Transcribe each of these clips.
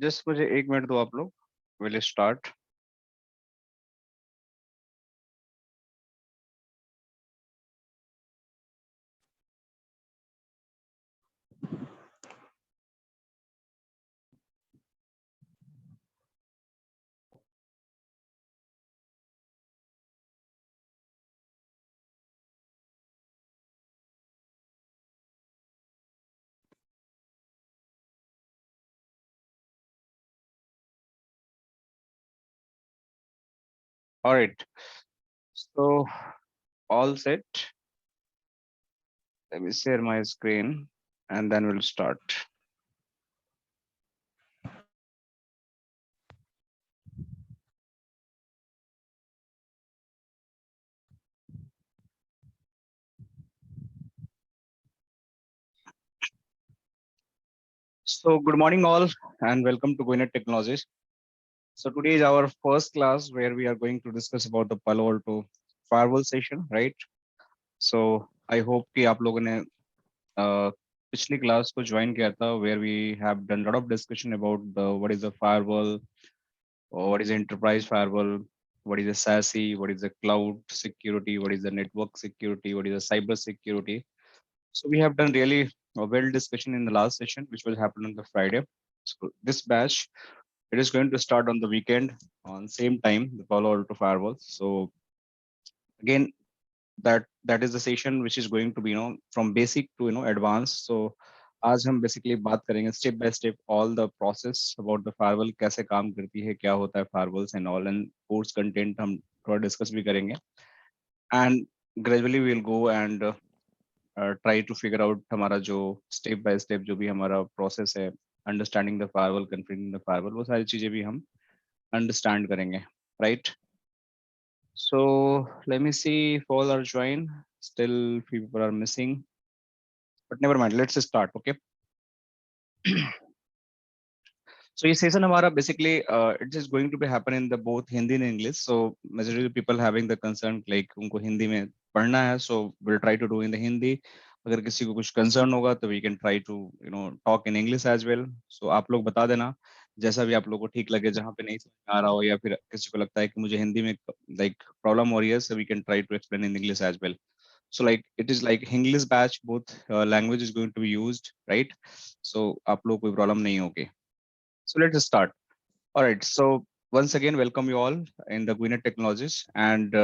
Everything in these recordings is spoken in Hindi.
जस्ट मुझे 1 मिनट दो आप लोग, will start. Alright, so all set. Let me share my screen and then we'll start. So good morning all and welcome to Goinet Technologies. So today is our first class where we are going to discuss about the Palo Alto firewall session, right? So I hope कि आप लोगों ने पिछली क्लास को ज्वाइन किया था where we have done a lot of discussion about the what is the firewall, or what is enterprise firewall, what is the SASE, what is the cloud security, what is the network security, what is the cyber security. So we have done really a well discussion in the last session, which will happen on the Friday. So this batch, it is going to start on the weekend on same time, the Palo Alto firewall. So again, that is the session which is going to be from basic to advanced. So आज हम बेसिकली बात करेंगे step by step all the process about the firewall, कैसे काम करती है, क्या होता है firewalls and all, and course content हम थोड़ा डिस्कस भी करेंगे and gradually we will go and try to figure out हमारा जो स्टेप बाय स्टेप जो भी हमारा प्रोसेस है, understanding the firewall, configuring the firewall, वो सारी चीजें भी हम अंडरस्टैंड करेंगे, right? So let me see if all are joined. Still few people are missing, but never mind. Let's start. Okay. So ये session हमारा basically it is going to be happen in the both Hindi and English. So majority of people having the concern like उनको हिंदी में पढ़ना है, so we'll try to do in the Hindi. अगर किसी को कुछ concern होगा तो we can try to talk in English as well. So आप लोग बता देना जैसा भी आप लोगों को ठीक लगे, जहाँ पे नहीं समझ आ रहा हो या फिर किसी को लगता है कि मुझे हिंदी में like problem हो रही है, so we can try to explain in English as well. So like it is like English batch, both language is going to be used, right? So आप लोग कोई problem नहीं होगी. So let's start. All right. So once again, welcome you all in the Gwinnett Technologies. And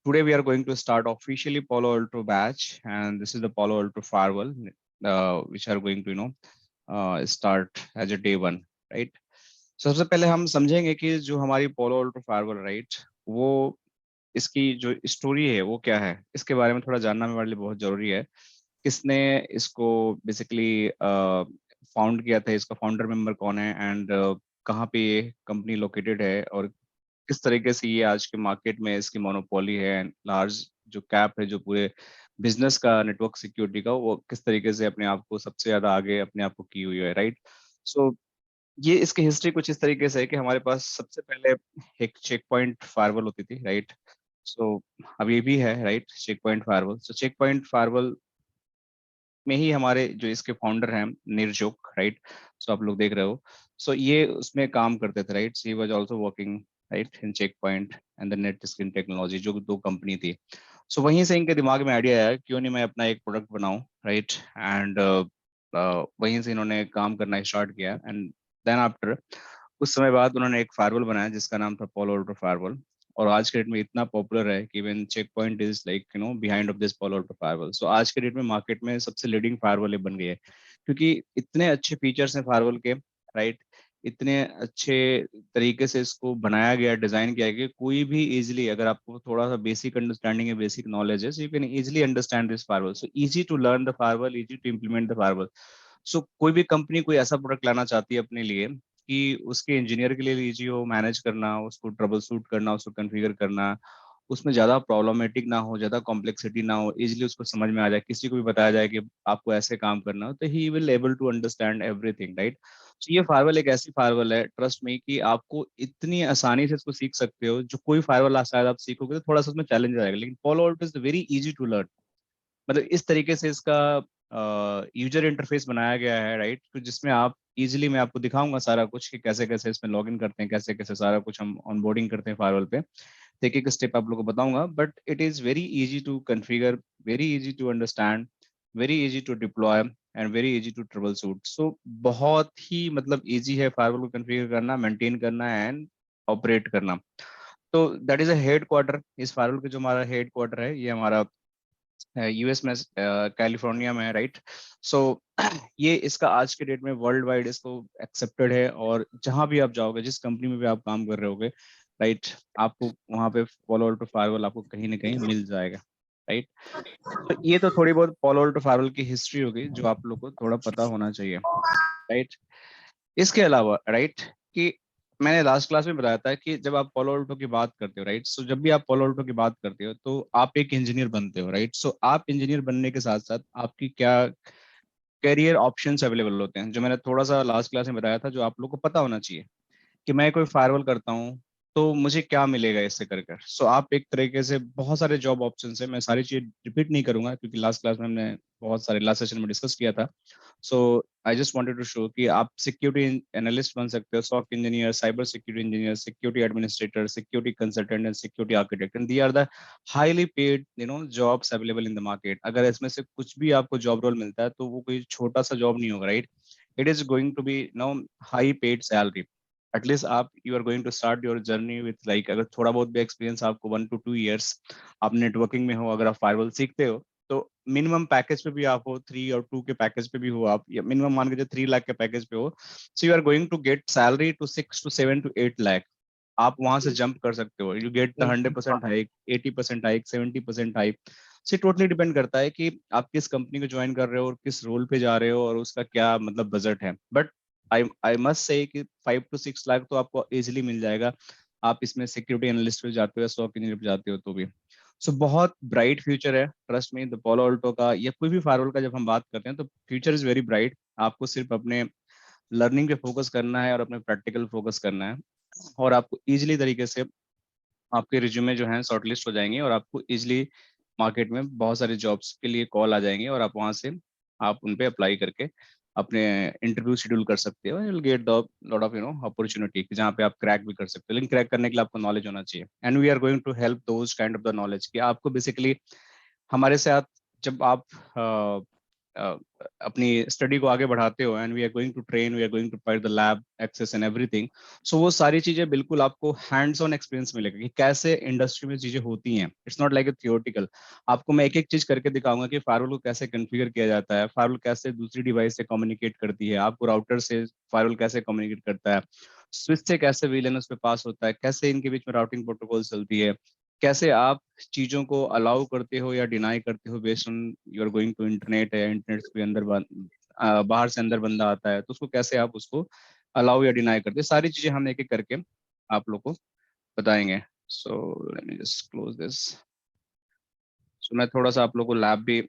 today we are going to start officially Palo Alto batch. And this is the Palo Alto firewall, which are going to, start as a day one, right? So सबसे पहले हम समझेंगे कि जो हमारी Palo Alto firewall, right? वो इसकी जो स्टोरी है वो क्या है, इसके बारे में थोड़ा जानना हमारे लिए बहुत जरूरी है। किसने इसको बेसिकली फाउंड किया था, इसका फाउंडर मेंबर कौन है, एंड कहाँ पे ये कंपनी लोकेटेड है, और किस तरीके से ये आज के मार्केट में इसकी मोनोपोली है, एंड लार्ज जो कैप है जो पूरे बिजनेस का नेटवर्क सिक्योरिटी का, वो किस तरीके से अपने आप को सबसे ज्यादा आगे अपने आप को की हुई है, राइट? सो ये इसकी हिस्ट्री कुछ इस तरीके से है कि हमारे पास सबसे पहले एक चेक पॉइंट फायरवॉल होती थी, राइट? सो अब ये भी है, right, Check Point firewall. So Check Point firewall में ही हमारे जो इसके फाउंडर हैं निर्जोक, राइट? सो आप लोग देख रहे हो, सो ये उसमें काम करते थे, right? He was also working, right, in Check point and the NetScreen technology, जो दो कंपनी थी। सो वहीं से इनके दिमाग में आइडिया आया क्यों नहीं मैं अपना एक प्रोडक्ट बनाऊं, राइट? एंड वहीं से इन्होंने काम करना स्टार्ट किया एंड देन आफ्टर कुछ समय बाद उन्होंने एक फायरवॉल बनाया जिसका नाम था पोलो अल्ट्रा फायरवॉल, और आज के डेट में इतना पॉपुलर है कि even check point is like behind of this Palo Alto firewall. So आज के डेट में मार्केट में सबसे लीडिंग फायरवॉल बन गई है क्योंकि इतने अच्छे फीचर्स हैं फायरवॉल के, राइट? इतने अच्छे तरीके से इसको बनाया गया, डिजाइन किया गया, कोई भी इजीली, अगर आपको थोड़ा सा बेसिक अंडरस्टैंडिंग है, बेसिक नॉलेज है, so you can easily understand this firewall. So easy to learn the firewall, easy to implement the firewall. So कोई भी कंपनी कोई ऐसा प्रोडक्ट लाना चाहती है अपने लिए कि उसके इंजीनियर के लिए इजी हो मैनेज करना, उसको ट्रबल शूट करना, उसको कॉन्फ़िगर करना, उसमें ज्यादा प्रॉब्लमेटिक ना हो, ज्यादा कॉम्प्लेक्सिटी ना हो, इजीली उसको समझ में आ जाए, किसी को भी बताया जाए कि आपको ऐसे काम करना हो, तो he will able to understand everything, right? तो ये फायरवॉल एक ऐसी फायरवॉल है, ट्रस्ट में, कि आपको इतनी आसानी से इसको सीख सकते हो, जो कोई फायरवॉल शायद आप सीखोगे तो थोड़ा सा उसमें चैलेंज आएगा, लेकिन Palo Alto is very easy to learn. मतलब इस तरीके से इसका यूजर इंटरफेस बनाया गया है, राइट, तो जिसमें आप इजीली, मैं आपको दिखाऊंगा सारा कुछ कि कैसे कैसे इसमें लॉगिन करते हैं, कैसे कैसे सारा कुछ हम ऑनबोर्डिंग करते हैं फायरवॉल पे। एक एक स्टेप आप लोगों को बताऊंगा, but it is very easy to configure, very easy to understand, very easy to deploy and very easy to troubleshoot. So बहुत ही मतलब इजी है फायरवॉल को कॉन्फ़िगर करना, मेंटेन करना एंड ऑपरेट करना। तो that is a head quarter. इस फायरवॉल का जो हमारा हेड क्वार्टर है, ये हमारा यूएस में, कैलिफोर्निया में है, राइट। सो ये इसका आज के डेट में वर्ल्ड वाइड इसको एक्सेप्टेड है, और जहां भी आप जाओगे, जिस कंपनी में भी आप काम कर रहे होगे, राइट, आपको वहां पे फॉलो अल्टो फायरवॉल आपको कहीं ना कहीं मिल जाएगा, राइट। तो ये तो थोड़ी बहुत फॉलो अल्टो फायरवॉल की हिस्ट्री होगी जो आप लोग को थोड़ा पता होना चाहिए, राइट। इसके अलावा, राइट, कि मैंने लास्ट क्लास में बताया था कि जब आप पोलो ऑल्टो की बात करते हो, राइट, सो जब भी आप पोलो ऑल्टो की बात करते हो तो आप एक इंजीनियर बनते हो, राइट। सो आप इंजीनियर बनने के साथ साथ आपकी क्या करियर ऑप्शंस अवेलेबल होते हैं, जो मैंने थोड़ा सा लास्ट क्लास में बताया था, जो आप लोग को पता होना चाहिए कि मैं कोई फायरवॉल करता हूँ तो मुझे क्या मिलेगा इससे कर कर। सो आप एक तरीके से बहुत सारे जॉब ऑप्शन है, मैं सारी चीज रिपीट नहीं करूंगा क्योंकि लास्ट क्लास में हमने बहुत सारे लास्ट सेशन में डिस्कस किया था। So I just wanted to show कि आप सिक्योरिटी एनालिस्ट बन सकते हो, soft engineer, cyber security engineer, security administrator, security consultant and security architect, and the are the highly paid jobs available in the market. अगर इसमें से कुछ भी आपको जॉब रोल मिलता है तो वो कोई छोटा सा जॉब नहीं होगा, right. It is going to be high paid salary. At least आप you are going to start your journey with like, अगर थोड़ा बहुत भी एक्सपीरियंस आपको 1 to 2 years, आप नेटवर्किंग में हो, अगर आप फायरवॉल सीखते हो, तो मिनिमम पैकेज पे भी आप हो, 3 और 2 के पैकेज पे भी हो आप, या मिनिमम मान के जो 3 लाख के पैकेज पे हो, so you are going to get salary to 6 to 7 to 8 lakh. आप वहां से जंप कर सकते हो, you get the 100% hike, 80% hike, 70% hike. से टोटली डिपेंड करता है कि आप किस कंपनी को ज्वाइन कर रहे हो और किस रोल पे जा रहे हो और उसका क्या मतलब बजट है। बट आई मस्ट से कि 5 to 6 लाख तो आपको इजिली मिल जाएगा। आप इसमें सिक्योरिटी एनालिस्ट पे जाते हो या सॉफ्ट इंजीनियर पे जाते हो तो भी। सो बहुत ब्राइट फ्यूचर है, trust me. The Palo Alto का या कोई भी फायरवॉल का जब हम बात करते हैं तो फ्यूचर इज वेरी ब्राइट। आपको सिर्फ अपने लर्निंग पे फोकस करना है और अपने प्रैक्टिकल फोकस करना है, और आपको इजिली तरीके से आपके रिज्यूमे जो हैं शॉर्टलिस्ट हो जाएंगे, और आपको इजिली मार्केट में बहुत सारे जॉब्स के लिए कॉल आ जाएंगे, और आप वहां से आप उन पे अप्लाई करके अपने इंटरव्यू शेड्यूल कर सकते हो। you'll get the lot of opportunity जहाँ पे आप क्रैक भी कर सकते हो, लेकिन क्रैक करने के लिए आपको नॉलेज होना चाहिए, and we are going to help those kind of the knowledge कि आपको बेसिकली हमारे साथ जब आप अ, अपनी स्टडी को आगे बढ़ाते हो, and we are going to train, we are going to provide the lab access and everything. So वो सारी चीजें बिल्कुल आपको हैंड्स ऑन एक्सपीरियंस मिलेगा कि कैसे इंडस्ट्री में चीजें होती हैं। It's not like a theoretical. आपको मैं एक एक चीज करके दिखाऊंगा कि फायरवॉल को कैसे कॉन्फ़िगर किया जाता है, फायरवॉल कैसे दूसरी डिवाइस से कम्युनिकेट करती है, आपको राउटर से फायरवॉल कैसे कम्युनिकेट करता है, स्विच से कैसे वीएलएन उस पे पास होता है, कैसे इनके बीच में राउटिंग प्रोटोकॉल चलती है, कैसे आप चीजों को अलाउ करते हो या डिनाई करते हो based on you are going to internet है, इंटरनेट के अंदर बाहर से अंदर बंदा आता है तो उसको कैसे आप उसको अलाउ या डिनाई करते हैं, सारी चीजें हम एक एक करके आप लोग को बताएंगे। So let me just close this. So मैं थोड़ा सा आप लोग को लैब भी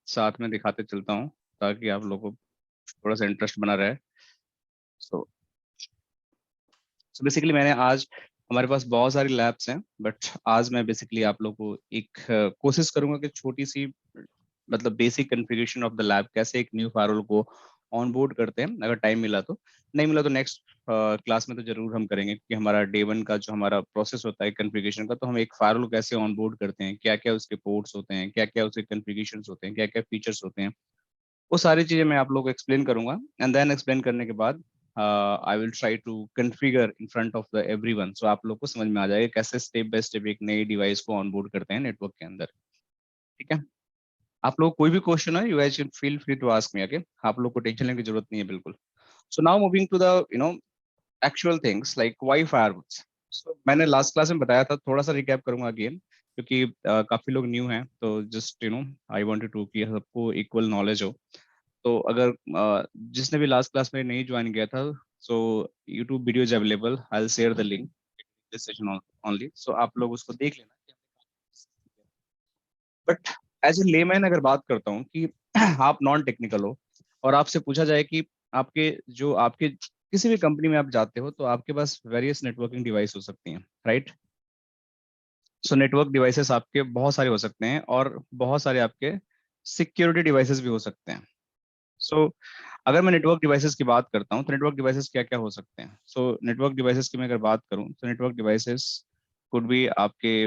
साथ में दिखाते चलता हूँ ताकि आप लोग को थोड़ा सा इंटरेस्ट बना रहे। सो सो बेसिकली मैंने आज, हमारे पास बहुत सारी लैब्स हैं, बट आज मैं बेसिकली आप लोग को एक कोशिश करूंगा कि छोटी सी मतलब basic configuration of the lab, कैसे एक न्यू फायरवॉल को ऑन बोर्ड करते हैं। अगर टाइम मिला तो, नहीं मिला तो नेक्स्ट क्लास में तो जरूर हम करेंगे, क्योंकि हमारा डे 1 का जो हमारा प्रोसेस होता है कॉन्फ़िगरेशन का, तो हम एक फायरवॉल कैसे ऑन बोर्ड करते हैं, क्या क्या उसके पोर्ट्स होते हैं, क्या क्या उसके कॉन्फ़िगरेशंस होते हैं, क्या क्या फीचर्स होते हैं, वो सारी चीजें मैं आप लोग को एक्सप्लेन करूंगा। एंड देन एक्सप्लेन करने के बाद I will try to configure in front of the everyone, so आप लोग को समझ में आ जाएगा कैसे स्टेप बाय स्टेप एक नई डिवाइस को ऑनबोर्ड करते हैं नेटवर्क के अंदर। ठीक है। आप लोग कोई भी क्वेश्चन है, you guys can feel free to ask me, okay. आप लोग को टेंशन लेने की जरूरत नहीं है बिल्कुल। So now moving to the actual things like why firewalls. So मैंने लास्ट क्लास में बताया था, थोड़ा सा रिकैप करूंगा अगेन, क्योंकि काफी लोग न्यू हैं, तो जस्ट आई वांटेड टू कि सबको इक्वल नॉलेज हो। तो अगर जिसने भी लास्ट क्लास में नहीं ज्वाइन किया था, so YouTube video is available, I will share the link this session only, so आप लोग उसको देख लेना। बट एज ए लेमैन अगर बात करता हूँ कि आप नॉन टेक्निकल हो और आपसे पूछा जाए कि आपके किसी भी कंपनी में आप जाते हो तो आपके पास वेरियस नेटवर्किंग डिवाइस हो सकती हैं, राइट। सो नेटवर्क डिवाइसेस आपके बहुत सारे हो सकते हैं और बहुत सारे आपके सिक्योरिटी डिवाइसेस भी हो सकते हैं। सो अगर मैं नेटवर्क डिवाइसेस की बात करता हूँ तो नेटवर्क डिवाइसेस क्या क्या हो सकते हैं? सो नेटवर्क डिवाइसेस की मैं अगर बात करूँ तो नेटवर्क डिवाइसेस कुड भी आपके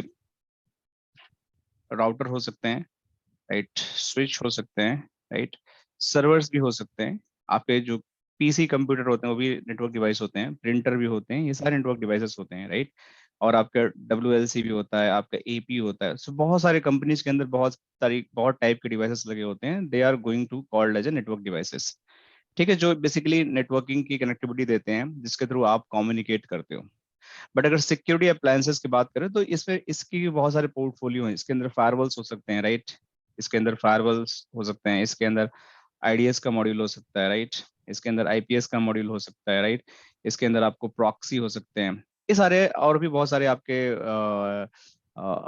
राउटर हो सकते हैं, राइट, स्विच हो सकते हैं, राइट, सर्वर्स भी हो सकते हैं, आपके जो पीसी कंप्यूटर होते हैं वो भी नेटवर्क डिवाइस होते हैं, प्रिंटर भी होते हैं, ये सारे नेटवर्क डिवाइसेस होते हैं, राइट। और आपका WLC भी होता है, आपका AP होता है। सो बहुत सारे कंपनीज के अंदर बहुत टाइप के डिवाइसेस लगे होते हैं, they are going to called as a network devices. ठीक है, जो बेसिकली नेटवर्किंग की कनेक्टिविटी देते हैं जिसके थ्रू आप कम्युनिकेट करते हो। बट अगर सिक्योरिटी अप्लायंसेस की बात करें तो इसमें इसकी भी बहुत सारे पोर्टफोलियो हैं। इसके अंदर फायरवॉल्स हो सकते हैं, राइट, इसके अंदर फायरवॉल्स हो सकते हैं, इसके अंदर IDS का मॉड्यूल हो सकता है, राइट, इसके अंदर IPS का मॉड्यूल हो सकता है, राइट, इसके अंदर आपको प्रॉक्सी हो सकते हैं। ये सारे और भी बहुत सारे आपके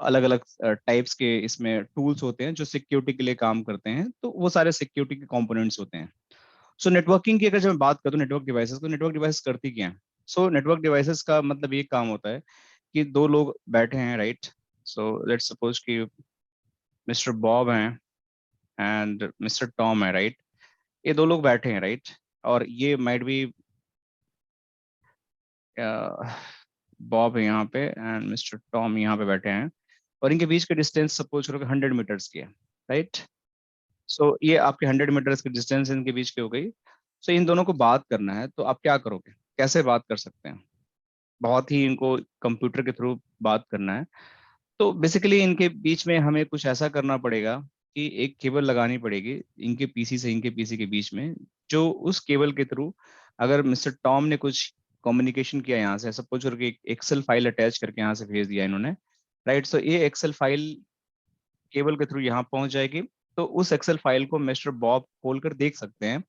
अलग अलग टाइप्स के इसमें टूल्स होते हैं जो सिक्योरिटी के लिए काम करते हैं, तो वो सारे सिक्योरिटी के कंपोनेंट्स होते हैं। सो नेटवर्किंग की अगर जब मैं बात करूँ नेटवर्क डिवाइसेस, तो नेटवर्क डिवाइस करती क्या है? सो नेटवर्क डिवाइसेस का मतलब ये काम होता है कि दो लोग बैठे हैं, राइट। सो लेट्स सपोज कि मिस्टर बॉब हैं एंड मिस्टर टॉम है, राइट। ये दो लोग बैठे हैं, राइट। और ये माइट बी बॉब है यहाँ पे एंड मिस्टर टॉम यहाँ पे बैठे हैं, और इनके बीच के डिस्टेंस सपोज करो कि 100 मीटर्स की है, राइट। सो ये आपके 100 मीटर्स की डिस्टेंस इनके बीच की हो गई। सो इन दोनों को बात करना है तो आप क्या करोगे, कैसे बात कर सकते हैं? बहुत ही इनको कंप्यूटर के थ्रू बात करना है, तो बेसिकली इनके बीच में हमें कुछ ऐसा करना पड़ेगा कि एक केबल लगानी पड़ेगी इनके पीसी से इनके पीसी के बीच में, जो उस केबल के थ्रू अगर मिस्टर टॉम ने कुछ कम्युनिकेशन किया यहाँ से, सपोज करके एक एक्सेल फाइल अटैच करके यहाँ से भेज दिया इन्होंने, राइट। सो ये एक्सेल फाइल केबल के थ्रू यहाँ पहुंच जाएगी, तो उस एक्सेल फाइल को मिस्टर बॉब खोलकर देख सकते हैं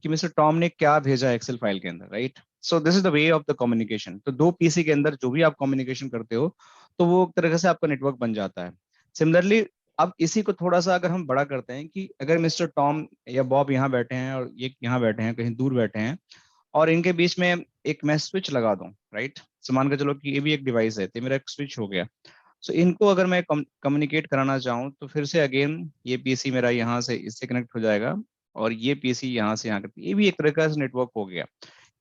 कि मिस्टर टॉम ने क्या भेजा है एक्सेल फाइल के अंदर, right. So this is the way of the communication. तो दो पीसी के अंदर जो भी आप कम्युनिकेशन करते हो तो वो एक तरह से आपका नेटवर्क बन जाता है। सिमिलरली अब इसी को थोड़ा सा अगर हम बड़ा करते हैं कि अगर मिस्टर टॉम या बॉब यहाँ बैठे हैं और ये यहाँ बैठे हैं, कहीं दूर बैठे हैं, और इनके बीच में एक मैं स्विच लगा दूं, राइट। सो मान के चलो कि ये भी एक डिवाइस है, तो मेरा एक स्विच हो गया। सो इनको अगर मैं कम्युनिकेट कराना चाहूँ तो फिर से अगेन ये पीसी मेरा यहाँ से इससे कनेक्ट हो जाएगा, और ये पीसी यहाँ से यहाँ ये भी एक तरह का नेटवर्क हो गया।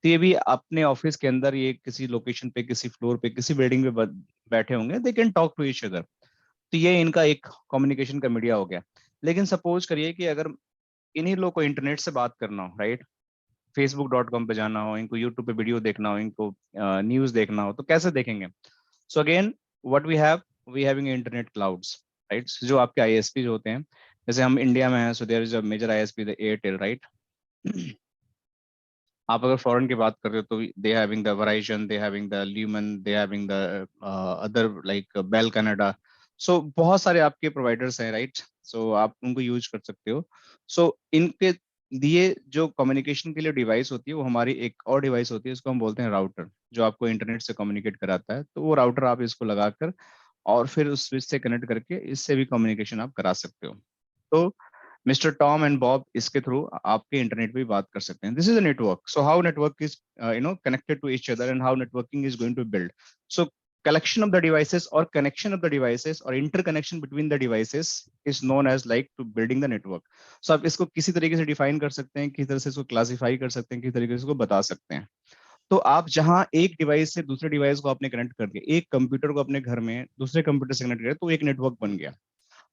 तो ये भी अपने ऑफिस के अंदर ये किसी लोकेशन पे, किसी फ्लोर पे, किसी बिल्डिंग पे बैठे होंगे, they can talk to each other. तो ये इनका एक कम्युनिकेशन का मीडिया हो गया। लेकिन सपोज करिए कि अगर इन्हीं लोग को इंटरनेट से बात करना हो, राइट, facebook.com पे जाना हो, इनको यूट्यूब पे वीडियो देखना हो, इनको न्यूज देखना हो, तो कैसे देखेंगे? So again what we having internet clouds, right, जो आपके ISP होते हैं। जैसे हम इंडिया में हैं, so there is a major ISP the Airtel, right. आप अगर फॉरेन की बात कर रहे हो तो they having the Verizon, they having the Lumen, they having the other like Bell Canada. So बहुत सारे आपके प्रोवाइडर्स हैं, राइट। सो आप उनको यूज कर सकते हो। सो इनके दिए जो कम्युनिकेशन के लिए डिवाइस होती है, वो हमारी एक और डिवाइस होती है, इसको हम बोलते हैं राउटर, जो आपको इंटरनेट से कम्युनिकेट कराता है। तो वो राउटर आप इसको लगाकर और फिर उस स्विच से कनेक्ट करके इससे भी कम्युनिकेशन आप करा सकते हो। तो मिस्टर टॉम एंड बॉब इसके थ्रू आपके इंटरनेट पे भी बात कर सकते हैं। This is a network. So how network is connected to each other and how networking is going to build. So collection of the devices or connection of the devices or interconnection between the devices is known as like to building the network. So आप इसको किसी तरीके से डिफाइन कर सकते हैं, किसी तरह से इसको क्लासिफाई कर सकते हैं, किसी तरीके से इसको बता सकते हैं। तो आप जहां एक डिवाइस से दूसरे डिवाइस को आपने कनेक्ट कर दिया, एक कंप्यूटर को अपने घर में दूसरे कंप्यूटर से कनेक्ट कर, तो एक नेटवर्क बन गया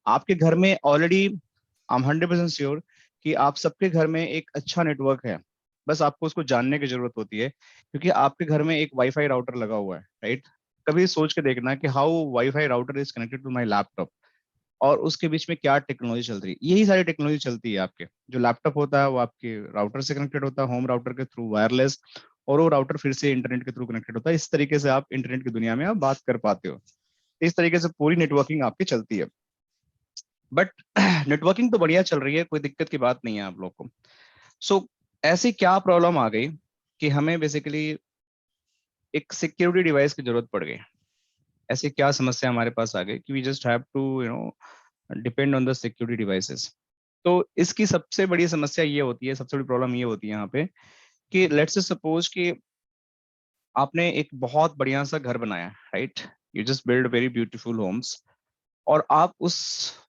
आपके घर में ऑलरेडी। आई एम 100% श्योर कि आप सबके घर में एक अच्छा नेटवर्क है, बस आपको उसको जानने की जरूरत होती है, क्योंकि आपके घर में एक वाईफाई राउटर लगा हुआ है, राइट। कभी सोच के देखना कि how wifi router is connected to my laptop, और उसके बीच में क्या टेक्नोलॉजी चल रही है। यही सारी टेक्नोलॉजी चलती है। आपके जो लैपटॉप होता है वो आपके राउटर से कनेक्टेड होता है, होम राउटर के थ्रू वायरलेस, और वो राउटर फिर से इंटरनेट के थ्रू कनेक्टेड होता है। इस तरीके से आप इंटरनेट की दुनिया में आप बात कर पाते हो। इस तरीके से पूरी नेटवर्किंग आपकी चलती है। बट नेटवर्किंग तो बढ़िया चल रही है, कोई दिक्कत की बात नहीं है आप लोग को। सो ऐसी क्या प्रॉब्लम आ गई कि हमें बेसिकली एक सिक्योरिटी डिवाइस की जरूरत पड़ गई? ऐसी क्या समस्या हमारे पास आ गई कि we just have to depend on the security devices? तो इसकी सबसे बड़ी समस्या ये होती है, सबसे बड़ी प्रॉब्लम ये होती है यहाँ पे कि लेट्स से सपोज कि आपने एक बहुत बढ़िया सा घर बनाया, right. You just build very beautiful homes, और आप उस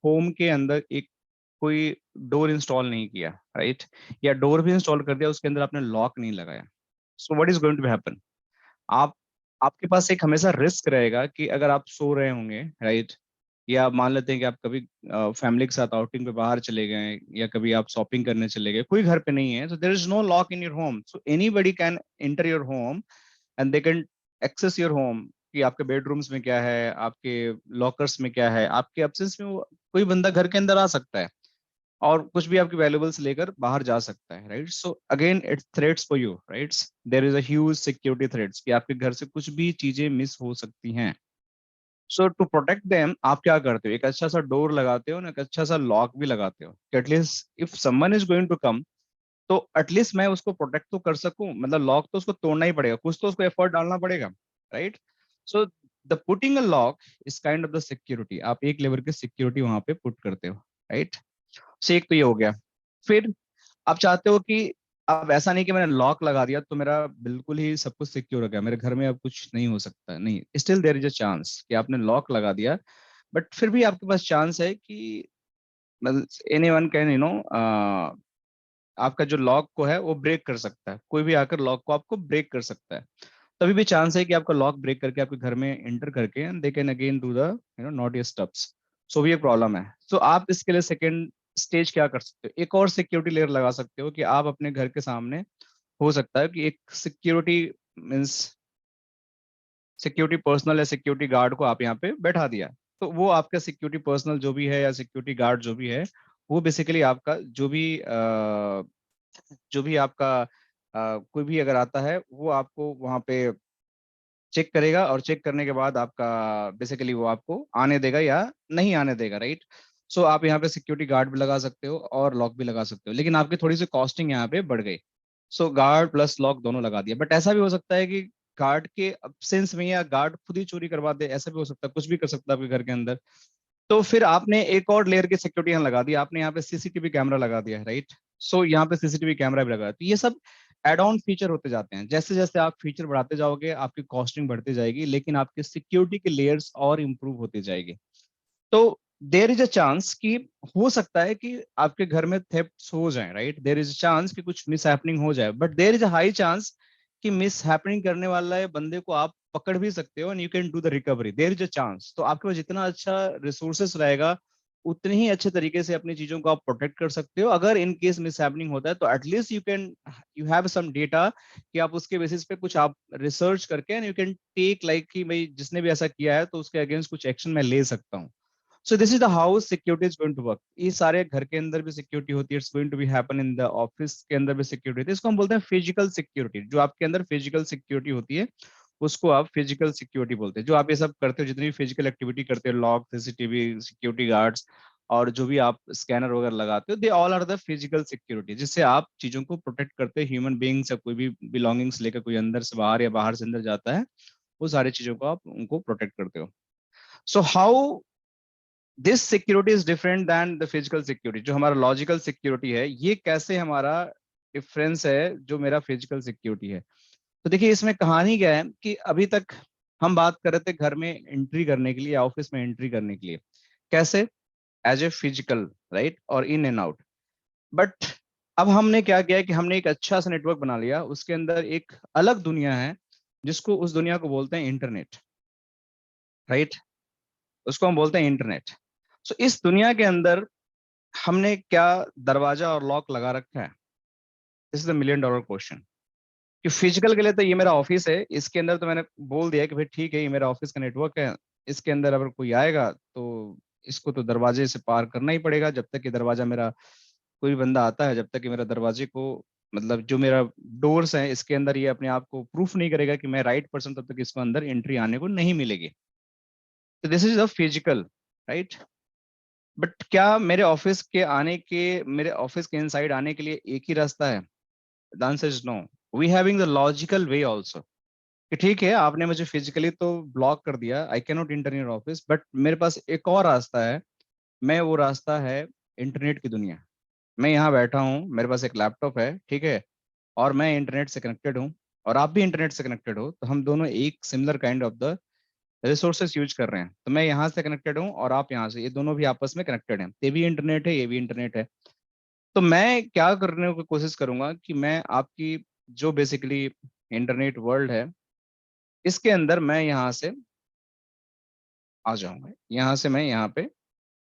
होम के अंदर एक कोई डोर इंस्टॉल नहीं किया, राइट, या डोर भी इंस्टॉल कर दिया, उसके अंदर आपने लॉक नहीं लगाया, so what is going to happen? आप आपके पास एक हमेशा रिस्क रहेगा कि अगर आप सो रहे होंगे, राइट, या मान लेते हैं कि आप कभी फैमिली के साथ आउटिंग पे बाहर चले गए, या कभी आप शॉपिंग करने चले गए, कोई घर पे नहीं है, so there is no lock in your home, so anybody can enter your home and they can access your home, कि आपके बेडरूम्स में क्या है, आपके लॉकर्स में क्या है, आपके एब्सेंस में वो कोई बंदा घर के अंदर आ सकता है और कुछ भी आपकी वैल्यूबल्स लेकर बाहर जा सकता है, right. So again it's threats for you, right, there is a huge security threats कि आपके घर से कुछ भी चीजें मिस हो सकती हैं। सो टू प्रोटेक्ट देम आप क्या करते हो, एक अच्छा सा डोर लगाते हो ना, एक अच्छा सा लॉक भी लगाते हो कि at least if someone is going to come, तो एटलीस्ट मैं उसको प्रोटेक्ट तो कर सकूं, मतलब लॉक तो उसको तोड़ना ही पड़ेगा, कुछ तो उसको एफर्ट डालना पड़ेगा, right. So the putting a lock is kind of the security, आप एक लेवल की सिक्योरिटी वहां पे पुट करते हो, राइट। से एक तो ये हो गया। फिर आप चाहते हो कि अब ऐसा नहीं कि मैंने लॉक लगा दिया तो मेरा बिल्कुल ही सब कुछ सिक्योर हो गया, मेरे घर में अब कुछ नहीं हो सकता, नहीं, still there is a chance कि आपने लॉक लगा दिया, बट फिर भी आपके पास चांस है कि एनीवन कैन आपका जो लॉक को है वो ब्रेक कर सकता है, कोई भी आकर लॉक को आपको ब्रेक कर सकता है। तभी भी चांस है कि आपका लॉक ब्रेक करके आपके घर में एंटर करके they can again do the naughty steps. So भी एक प्रॉब्लम है। सो आप इसके लिए सेकेंड स्टेज क्या कर सकते हो, एक और सिक्योरिटी लेयर लगा सकते हो कि आप अपने घर के सामने हो सकता है कि एक सिक्योरिटी मीन्स सिक्योरिटी पर्सनल या सिक्योरिटी गार्ड को आप यहाँ पे बैठा दिया, तो वो आपका सिक्योरिटी पर्सनल जो भी है या सिक्योरिटी गार्ड जो भी है, वो बेसिकली आपका जो भी आपका कोई भी अगर आता है वो आपको वहां पे चेक करेगा, और चेक करने के बाद आपका बेसिकली वो आपको आने देगा या नहीं आने देगा, राइट। सो आप यहाँ पे सिक्योरिटी गार्ड भी लगा सकते हो और लॉक भी लगा सकते हो, लेकिन आपकी थोड़ी सी कॉस्टिंग यहाँ पे बढ़ गई। सो गार्ड प्लस लॉक दोनों लगा दिया, बट ऐसा भी हो सकता है कि गार्ड के अब्सेंस में या गार्ड खुद ही चोरी करवा दे, ऐसा भी हो सकता है, कुछ भी कर सकता है आपके घर के अंदर। तो फिर आपने एक और लेयर की सिक्योरिटी यहाँ लगा दी, आपने यहाँ पे सीसीटीवी कैमरा लगा दिया है, राइट। सो यहाँ पे सीसीटीवी कैमरा भी लगा, तो ये सब एड ऑन फीचर होते जाते हैं, जैसे जैसे आप फीचर बढ़ाते जाओगे आपकी कॉस्टिंग बढ़ती जाएगी, लेकिन आपकी सिक्योरिटी के लेयर्स और इंप्रूव होती जाएगी। तो देर इज अ चांस कि हो सकता है कि आपके घर में थेफ्ट्स हो जाए, right, there is a chance कि कुछ मिस हैपनिंग हो जाए, but there is a high chance कि मिस हैपनिंग करने वाला है बंदे को आप पकड़ भी सकते हो and you can do the recovery, there is a chance. तो आपके पास जितना अच्छा रिसोर्सेस रहेगा उतने ही अच्छे तरीके से अपनी चीजों को आप प्रोटेक्ट कर सकते हो। अगर इन केस मिस हैपनिंग होता है तो at least you have some data कि आप उसके बेसिस पे कुछ आप रिसर्च करके and you can take like कि भाई जिसने भी ऐसा किया है तो उसके अगेंस्ट कुछ एक्शन मैं ले सकता हूँ। So this is the how security is going to work. ये सारे घर के अंदर भी सिक्योरिटी होती है, it's going to be happen in the office के अंदर भी सिक्योरिटी होती है, इसको हम बोलते हैं फिजिकल सिक्योरिटी। जो आपके अंदर फिजिकल सिक्योरिटी होती है उसको आप फिजिकल सिक्योरिटी बोलते हैं। जो आप ये सब करते हो, जितनी भी फिजिकल एक्टिविटी करते हो, लॉक, सीसीटीवी, सिक्योरिटी गार्ड्स, और जो भी आप स्कैनर वगैरह लगाते हो, they all are the physical security, जिससे आप चीजों को प्रोटेक्ट करते हो। ह्यूमन बींग्स या कोई भी बिलोंगिंग्स लेकर कोई अंदर से बाहर या बाहर से अंदर जाता है, वो सारी चीजों को आप उनको प्रोटेक्ट करते हो। So how this security is different than the physical security, जो हमारा लॉजिकल सिक्योरिटी है, ये कैसे हमारा डिफरेंस है जो मेरा फिजिकल सिक्योरिटी है। तो देखिए इसमें कहानी क्या है कि अभी तक हम बात कर रहे थे घर में एंट्री करने के लिए, ऑफिस में एंट्री करने के लिए, कैसे, एज ए फिजिकल, राइट, और इन एंड आउट। बट अब हमने क्या किया कि हमने एक अच्छा सा नेटवर्क बना लिया, उसके अंदर एक अलग दुनिया है जिसको, उस दुनिया को बोलते हैं इंटरनेट, राइट, उसको हम बोलते हैं इंटरनेट। सो इस दुनिया के अंदर हमने क्या दरवाजा और लॉक लगा रखा है? This is the million dollar question. कि फिजिकल के लिए तो ये मेरा ऑफिस है, इसके अंदर तो मैंने बोल दिया कि भाई ठीक है ये मेरा ऑफिस का नेटवर्क है, इसके अंदर अगर कोई आएगा तो इसको तो दरवाजे से पार करना ही पड़ेगा, जब तक कि दरवाजा मेरा, कोई भी बंदा आता है जब तक कि मेरा दरवाजे को, मतलब जो मेरा डोर्स है इसके अंदर ये अपने आप को प्रूफ नहीं करेगा कि मैं राइट पर्सन, तब तक इसको अंदर एंट्री आने को नहीं मिलेगी। तो this is the physical, right. But क्या मेरे ऑफिस के इनसाइड आने के लिए एक ही रास्ता है? The answer is no. We having the logical way also, कि ठीक है आपने मुझे फिजिकली तो ब्लॉक कर दिया, I can not inter in your office, but मेरे पास एक और रास्ता है। मैं वो रास्ता है इंटरनेट की दुनिया। मैं यहाँ बैठा हूँ, मेरे पास एक लैपटॉप है, ठीक है, और मैं इंटरनेट से कनेक्टेड हूँ, और आप भी इंटरनेट से कनेक्टेड हो, तो हम दोनों एक similar kind of the resources use कर रहे हैं, तो मैं यहाँ से कनेक्टेड हूँ और आप यहाँ से, ये दोनों भी आपस में कनेक्टेड हैं, ये भी इंटरनेट है, ये भी इंटरनेट है। तो मैं क्या करने की कोशिश करूंगा कि मैं आपकी जो बेसिकली इंटरनेट वर्ल्ड है, इसके अंदर मैं यहाँ से आ जाऊंगा, यहाँ से मैं यहाँ पे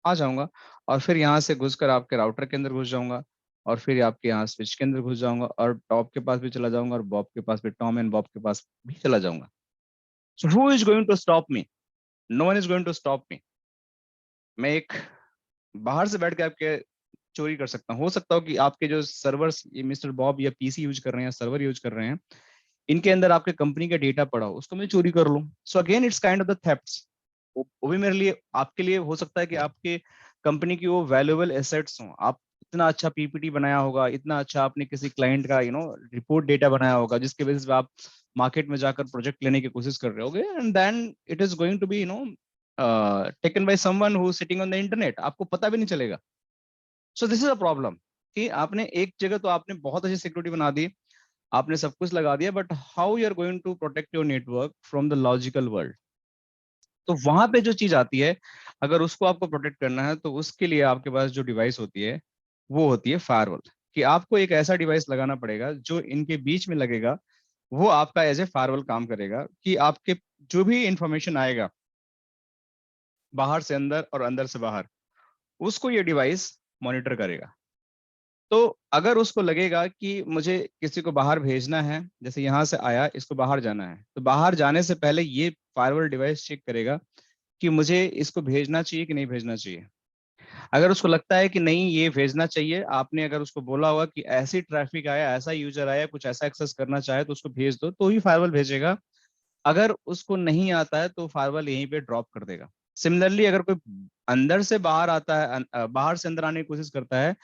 आ जाऊंगा, और फिर यहाँ से घुसकर आपके राउटर के अंदर घुस जाऊंगा, और फिर आपके यहाँ स्विच के अंदर घुस जाऊंगा, और टॉप के पास भी चला जाऊंगा, और बॉब के पास भी, टॉम एंड बॉब के पास भी चला जाऊंगा। So who is going to stop me? No one is going to stop me. मैं एक बाहर से बैठ के आपके चोरी कर सकता हूँ, हो सकता हो कि आपके जो सर्वर्स, ये मिस्टर बॉब या पीसी यूज कर रहे हैं, सर्वर यूज कर रहे हैं, इनके अंदर आपके कंपनी का डेटा पड़ा हो, उसको मैं चोरी कर लूँ। सो again it's kind of the thefts. वो भी मेरे लिए, आपके लिए हो सकता है कि आपके कंपनी की वो वैल्यूएबल एसेट्स हो, आप इतना अच्छा पीपीटी बनाया होगा, इतना अच्छा आपने किसी क्लाइंट का रिपोर्ट डेटा बनाया होगा, जिसके बेसिस पे आप मार्केट में जाकर प्रोजेक्ट लेने की कोशिश कर रहे होगे, and then it is going to be taken by someone who sitting on the internet, आपको पता भी नहीं चलेगा। So this is a problem कि आपने एक जगह तो आपने बहुत अच्छी सिक्योरिटी बना दी, आपने सब कुछ लगा दिया, but how you are going to protect your network from the logical world? तो वहां पे जो चीज आती है, अगर उसको आपको प्रोटेक्ट करना है, तो उसके लिए आपके पास जो डिवाइस होती है, वो होती है फायरवॉल। कि आपको एक ऐसा डिवाइस लगाना पड़ेगा जो इनके बीच में लगेगा, वो आपका एज ए फायरवॉल काम करेगा, कि आपके जो भी इंफॉर्मेशन आएगा बाहर से अंदर और अंदर से बाहर, उसको ये डिवाइस मॉनिटर करेगा। तो अगर उसको लगेगा कि मुझे किसी को बाहर भेजना है, जैसे यहाँ से आया, इसको बाहर जाना है, तो बाहर जाने से पहले ये फायरवॉल डिवाइस चेक करेगा कि मुझे इसको भेजना चाहिए कि नहीं भेजना चाहिए। अगर उसको लगता है कि नहीं ये भेजना चाहिए, आपने अगर उसको बोला होगा कि ऐसी ट्रैफिक आया, ऐसा यूजर आया, कुछ ऐसा एक्सेस करना चाहे तो उसको भेज दो, तो ही फायरवॉल भेजेगा। अगर उसको नहीं आता है तो फायरवॉल यहीं पे ड्रॉप कर देगा। सिमिलरली अगर कोई अंदर से बाहर आता है, बाहर से अंदर आने की कोशिश करता है,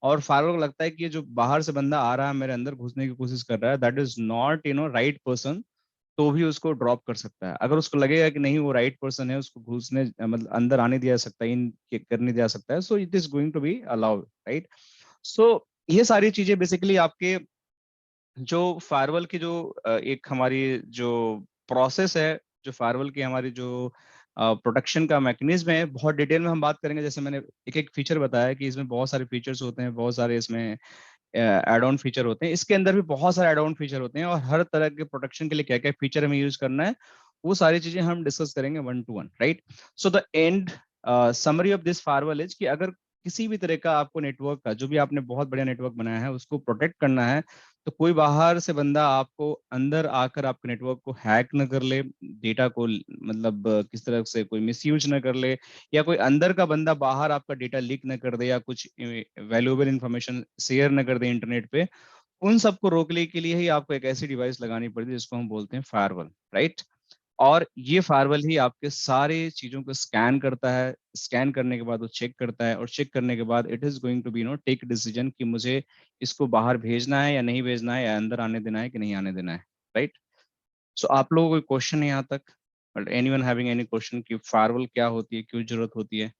और फायरवॉल को लगता है कि ये जो बाहर से बंदा आ रहा है मेरे अंदर घुसने की कोशिश कर रहा है, that is not right person, तो भी उसको ड्रॉप कर सकता है। अगर उसको लगेगा कि नहीं वो राइट पर्सन है, उसको घुसने मतलब अंदर आने दिया जा सकता है, इन करने दिया जा सकता है, so it is going to be allowed, right? So ये सारी चीजें बेसिकली आपके जो फायरवॉल की जो एक हमारी जो प्रोसेस है, जो फायरवॉल की हमारी जो प्रोटेक्शन का मैकेनिज्म है, बहुत डिटेल में हम बात करेंगे। जैसे मैंने एक एक फीचर बताया कि इसमें बहुत सारे फीचर्स होते हैं, बहुत सारे इसमें एड ऑन फीचर होते हैं, इसके अंदर भी बहुत सारे एड ऑन फीचर होते हैं, और हर तरह के प्रोटेक्शन के लिए क्या क्या फीचर हमें यूज करना है, वो सारी चीजें हम डिस्कस करेंगे one two one, right? So the end summary of this firewall is कि अगर किसी भी तरह का आपको नेटवर्क का, जो भी आपने बहुत बढ़िया नेटवर्क बनाया है, उसको प्रोटेक्ट करना है, तो कोई बाहर से बंदा आपको अंदर आकर आपके नेटवर्क को हैक न कर ले, डेटा को मतलब किस तरह से कोई मिसयूज न कर ले, या कोई अंदर का बंदा बाहर आपका डेटा लीक न कर दे, या कुछ वैल्यूएबल इंफॉर्मेशन शेयर न कर दे इंटरनेट पे, उन सबको रोकने के लिए ही आपको एक ऐसी डिवाइस लगानी पड़ती है जिसको हम बोलते हैं फायरवॉल, राइट? और ये फायरवॉल ही आपके सारे चीजों को स्कैन करता है, स्कैन करने के बाद वो चेक करता है, और चेक करने के बाद it is going to be take decision कि मुझे इसको बाहर भेजना है या नहीं भेजना है, या अंदर आने देना है कि नहीं आने देना है, राइट? सो आप लोगों को कोई क्वेश्चन है यहाँ तक? But anyone having any question कि फायरवॉल क्या होती है, क्यों जरूरत होती है?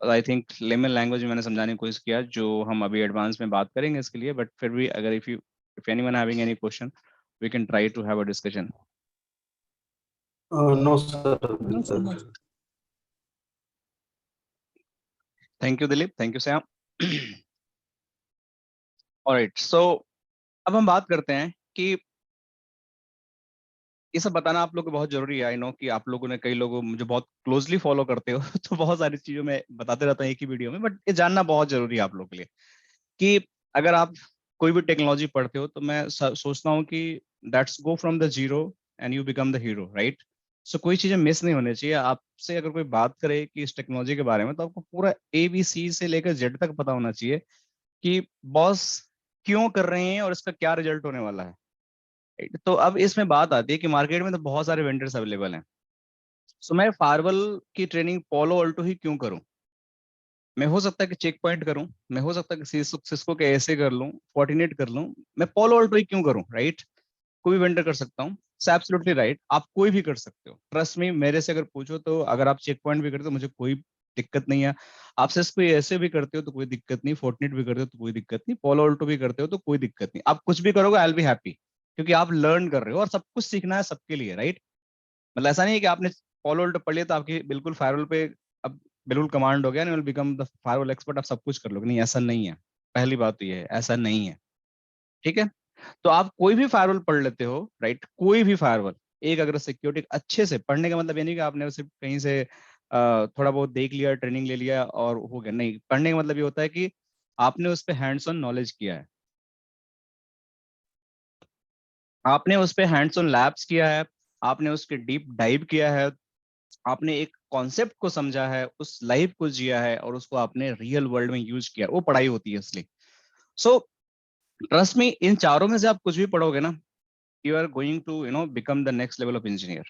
आई थिंक लेमन लैंग्वेज में मैंने समझाने की कोशिश किया, जो हम अभी एडवांस में बात करेंगे इसके लिए, बट फिर भी अगर if anyone having any question, we can try to have a discussion. No, sir. No, so much. Thank you Dilip, thank you Sam. Alright, so अब हम बात करते हैं कि ये सब बताना आप लोग को बहुत जरूरी है। आई नो कि आप लोगों ने, कई लोगों मुझे बहुत क्लोजली फॉलो करते हो तो बहुत सारी चीजों में बताते रहता हूँ एक ही वीडियो में, बट ये जानना बहुत जरूरी है आप लोग के लिए कि अगर आप कोई भी टेक्नोलॉजी पढ़ते हो, तो मैं सोचता हूँ कि that's go from the zero and you become the hero, right? So कोई चीजें मिस नहीं होनी चाहिए। आपसे अगर कोई बात करे कि इस टेक्नोलॉजी के बारे में, तो आपको पूरा ABC से लेकर जेड तक पता होना चाहिए कि बॉस क्यों कर रहे हैं और इसका क्या रिजल्ट होने वाला है। तो अब इसमें बात आती है कि मार्केट में तो बहुत सारे वेंडर्स अवेलेबल हैं। सो मैं फायरवॉल की ट्रेनिंग पोलो ऑल्टो ही क्यों करूं? मैं हो सकता है कि चेक पॉइंट करूं, मैं हो सकता है कि सिस्को के ऐसे कर लूं, फोर्टिनेट कर लूं, मैं पोलो ऑल्टो ही क्यों करूं, राइट? कोई भी वेंडर कर सकता हूँ, एब्सोल्युटली राइट, आप कोई भी कर सकते हो, ट्रस्ट मी। मेरे से अगर पूछो तो अगर आप चेक पॉइंट भी करते हो, मुझे कोई दिक्कत नहीं है। आप सिस्को ऐसे भी करते हो तो कोई दिक्कत नहीं, फोर्टिनेट भी करते हो तो कोई दिक्कत नहीं, पोलो ऑल्टो भी करते हो तो कोई दिक्कत नहीं। आप कुछ भी करोगे, आई विल बी हैप्पी, क्योंकि आप लर्न कर रहे हो और सब कुछ सीखना है सबके लिए, राइट? मतलब ऐसा नहीं है कि आपने पॉलो अल्टो पढ़ लिया तो आपकी बिल्कुल फायरवॉल पे अब बिल्कुल कमांड हो गया, नहीं will become the firewall expert, आप सब कुछ कर लोगे, नहीं ऐसा नहीं है। पहली बात तो ये है, ऐसा नहीं है। ठीक है, तो आप कोई भी फायरवॉल पढ़ लेते हो, राइट, कोई भी फायरवॉल, एक अगर सिक्योरिटी अच्छे से पढ़ने का मतलब ये नहीं कि आपने सिर्फ कहीं से थोड़ा बहुत देख लिया, ट्रेनिंग ले लिया और हो गया, नहीं, पढ़ने का मतलब ये होता है कि आपने उस पर हैंड्स ऑन नॉलेज किया है, आपने उस पर हैंड्स ऑन लैब्स किया है, आपने उसके डीप डाइव किया है, आपने एक कॉन्सेप्ट को समझा है, उस लाइफ को जिया है और उसको आपने रियल वर्ल्ड में यूज किया, वो पढ़ाई होती है असली। सो ट्रस्ट मी, इन चारों में से आप कुछ भी पढ़ोगे ना, you are going to become the next level of engineer.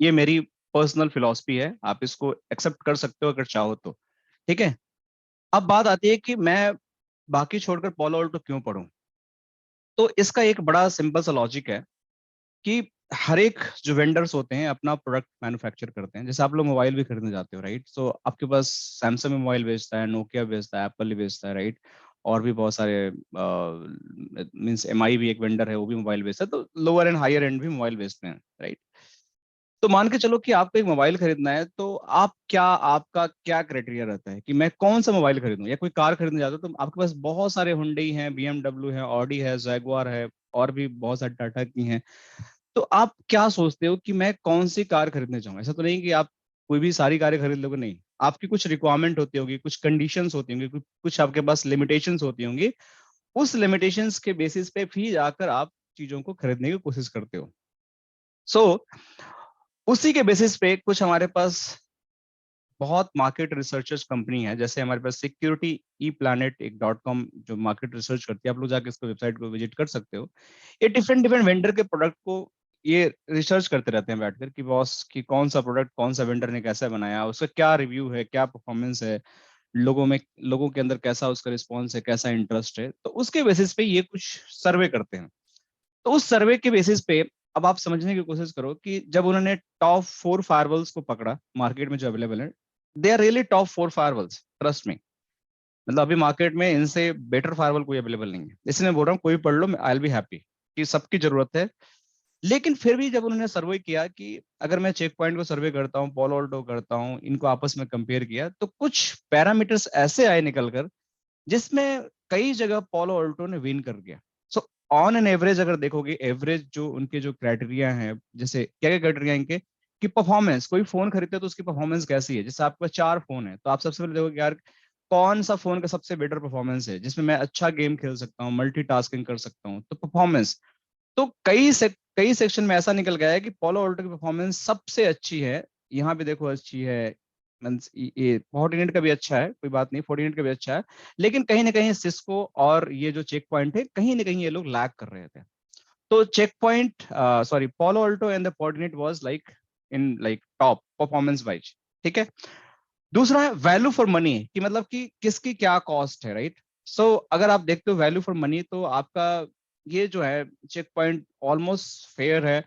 ये मेरी पर्सनल फिलॉसफी है, आप इसको एक्सेप्ट कर सकते हो अगर चाहो तो। ठीक है, अब बात आती है कि मैं बाकी छोड़कर पोलो ऑल्टो क्यों पढूं। तो इसका एक बड़ा सिंपल सा लॉजिक है कि हर एक जो वेंडर्स होते हैं अपना प्रोडक्ट मैन्युफैक्चर करते हैं। जैसे आप लोग मोबाइल भी खरीदने जाते हो, राइट, सो आपके पास सैमसंग मोबाइल बेचता है, नोकिया बेचता है, एप्पल भी बेचता है, राइट, और भी बहुत सारे मीन्स एमआई भी एक वेंडर है, वो भी मोबाइल बेचता है, तो लोअर एंड हायर एंड भी मोबाइल बेचते हैं, राइट। तो मान के चलो कि आपको एक मोबाइल खरीदना है, तो आपका क्या क्राइटेरिया रहता है कि मैं कौन सा मोबाइल खरीदूं, या कोई कार खरीदने जाते हो तो आपके पास बहुत सारे हुंडई हैं, बीएमडब्ल्यू है, ऑडी है, जैगुआर है, और भी बहुत सारे टाटा की हैं। तो आप क्या सोचते हो कि मैं कौन सी कार खरीदने चाहूंगा? ऐसा तो नहीं कि आप कोई भी सारी कारें खरीद लोगे, नहीं, आपकी कुछ रिक्वायरमेंट होती होगी, कुछ कंडीशंस होती होंगी, कुछ आपके पास लिमिटेशंस होती होंगी। उस लिमिटेशंस के बेसिस पे भी जाकर आप चीजों को खरीदने की कोशिश करते हो। सो उसी के बेसिस पे कुछ हमारे पास बहुत मार्केट रिसर्चर्स कंपनी है, जैसे हमारे पास सिक्योरिटी ई प्लानट एक .com जो मार्केट रिसर्च करती है, आप लोग जाके इसको वेबसाइट को विजिट कर सकते हो। ये डिफरेंट डिफरेंट वेंडर के प्रोडक्ट को ये रिसर्च करते रहते हैं बैठकर कि बॉस कि कौन सा प्रोडक्ट कौन सा वेंडर ने कैसा बनाया, उसका क्या रिव्यू है, क्या परफॉर्मेंस है, लोगों के अंदर कैसा उसका रिस्पॉन्स है, कैसा इंटरेस्ट है, तो उसके बेसिस पे ये कुछ सर्वे करते हैं। तो उस सर्वे के बेसिस पे अब आप समझने की कोशिश करो कि जब उन्होंने टॉप 4 फायरवॉल्स को पकड़ा मार्केट में जो अवेलेबल है, they are really top 4 firewalls, trust me. मतलब अभी मार्केट में इनसे बेटर फायरवॉल कोई अवेलेबल नहीं है, इसलिए मैं बोल रहा हूँ कोई पढ़ लो, आई विल बी हैप्पी कि सबकी जरूरत है। लेकिन फिर भी जब उन्होंने सर्वे किया कि अगर मैं चेक पॉइंट को सर्वे करता हूँ, पोलो ऑल्टो करता हूँ, इनको आपस में कंपेयर किया, तो कुछ पैरामीटर्स ऐसे आए निकल कर जिसमें कई जगह पोलो ऑल्टो ने विन कर गया। सो ऑन एन एवरेज अगर देखोगे, एवरेज जो उनके जो क्राइटेरिया हैं, जैसे क्या क्या क्राइटेरिया इनके कि परफॉर्मेंस, कोई फोन खरीदते हो तो उसकी परफॉर्मेंस कैसी है। जैसे आपके पास 4 फोन है तो आप सबसे पहले देखोगे यार कौन सा फोन का सबसे बेटर परफॉर्मेंस है, जिसमें मैं अच्छा गेम खेल सकता हूँ, मल्टीटास्किंग कर सकता हूँ, तो परफॉर्मेंस। तो कई सेक्शन में ऐसा निकल गया है कि पोलो ऑल्टो की परफॉर्मेंस सबसे अच्छी है। यहाँ पे देखो अच्छी है, मींस ये फोर्टिनेट का भी अच्छा है, कोई बात नहीं, फोर्टिनेट का भी अच्छा है, लेकिन कहीं ना कहीं सिस्को और ये जो चेक पॉइंट है, कहीं ना कहीं ये लोग लैग कर रहे थे। तो check Point, sorry, Palo Alto and the Fortinet was like in like top performance wise. ठीक है, दूसरा है वैल्यू फॉर मनी, कि मतलब कि किसकी क्या कॉस्ट है, राइट। सो अगर आप देखते हो वैल्यू फॉर मनी, तो आपका ये जो है चेक पॉइंट ऑलमोस्ट फेयर है,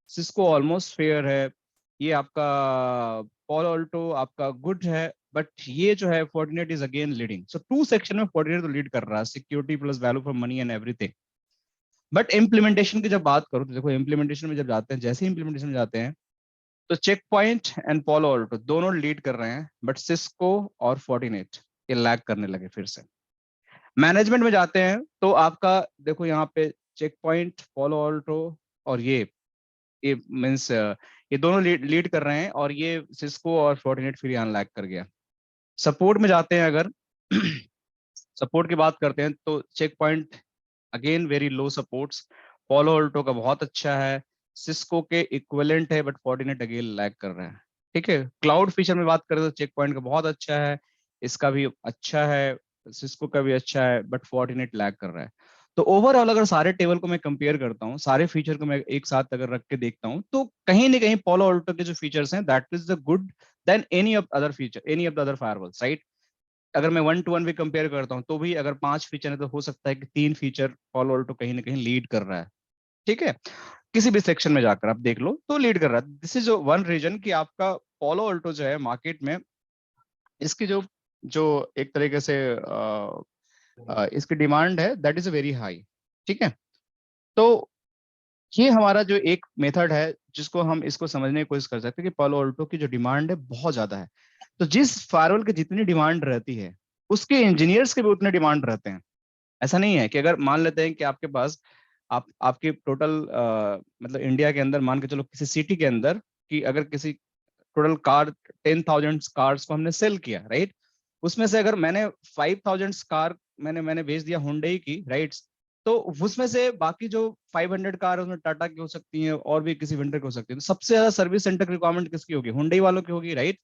सिस्को ऑलमोस्ट फेयर है, ये आपका पॉलो ऑल्टो आपका गुड है, बट ये जो है Fortinet is again leading. So two section में फोर्टिनेट तो लीड कर रहा है, security plus value for money and everything. But implementation की जब बात करो तो देखो, इम्प्लीमेंटेशन में जब जाते हैं, जैसे ही इम्प्लीमेंटेशन में जाते हैं, तो check point and Palo Alto दोनों लीड कर रहे हैं, बट सिस्को और फोर्टिनेट ये लैग करने लगे फिर से। मैनेजमेंट में जाते हैं तो आपका देखो यहाँ पे चेक पॉइंट, पोलो ऑल्टो और ये मीन्स ये दोनों लीड कर रहे हैं, और ये सिस्को और फोर्टिनेट फिर यहाँ लैग कर गया। सपोर्ट में जाते हैं अगर सपोर्ट की बात करते हैं तो check point again very low supports, Palo Alto का बहुत अच्छा है, सिस्को के इक्विवेलेंट है, बट फोर्टिनेट अगेन लैग कर रहा है। ठीक है, क्लाउड फीचर में बात करें तो चेक पॉइंट का बहुत अच्छा है, इसका भी अच्छा है, सिस्को का भी अच्छा है, बट फोर्टिनेट लैग कर रहा है। तो ओवरऑल अगर सारे टेबल को मैं कंपेयर करता हूँ, सारे फीचर को मैं एक साथ अगर रख के देखता हूँ, तो कहीं ना कहीं पोलो ऑल्टो के जो फीचर्स हैं that is the good then any of the other firewalls, right. अगर मैं 1 to 1 भी कंपेयर करता हूँ, तो भी अगर 5 फीचर है तो हो सकता है कि 3 फीचर पॉलो ऑल्टो कहीं ना कहीं लीड कर रहा है। ठीक है, किसी भी सेक्शन में जाकर आप देख लो तो लीड कर रहा है। दिस इज वन रीजन कि आपका पोलो ऑल्टो जो है मार्केट में, इसकी जो जो एक तरीके से इसकी डिमांड है दैट इज वेरी हाई। ठीक है, तो ये हमारा जो एक मेथड है जिसको हम इसको समझने की कोशिश कर सकते हैं कि पालो अल्टो की जो डिमांड है बहुत ज्यादा है। तो जिस फायरवॉल की जितनी डिमांड रहती है उसके इंजीनियर्स के भी उतने डिमांड रहते हैं। ऐसा नहीं है कि अगर मान लेते हैं कि आपके पास आपके टोटल मतलब इंडिया के अंदर मान के चलो किसी सिटी के अंदर कि अगर किसी टोटल कार 10,000 कार्स को हमने सेल किया, राइट। उसमें से अगर मैंने 5,000 कार मैंने भेज दिया हुंडई की, राइट। तो उसमें से बाकी जो 500 कार उसमें टाटा की हो सकती हैं और भी किसी वेंडर की हो सकती है। तो सबसे ज्यादा सर्विस सेंटर की रिक्वायरमेंट किसकी होगी? हुंडई वालों की होगी, राइट।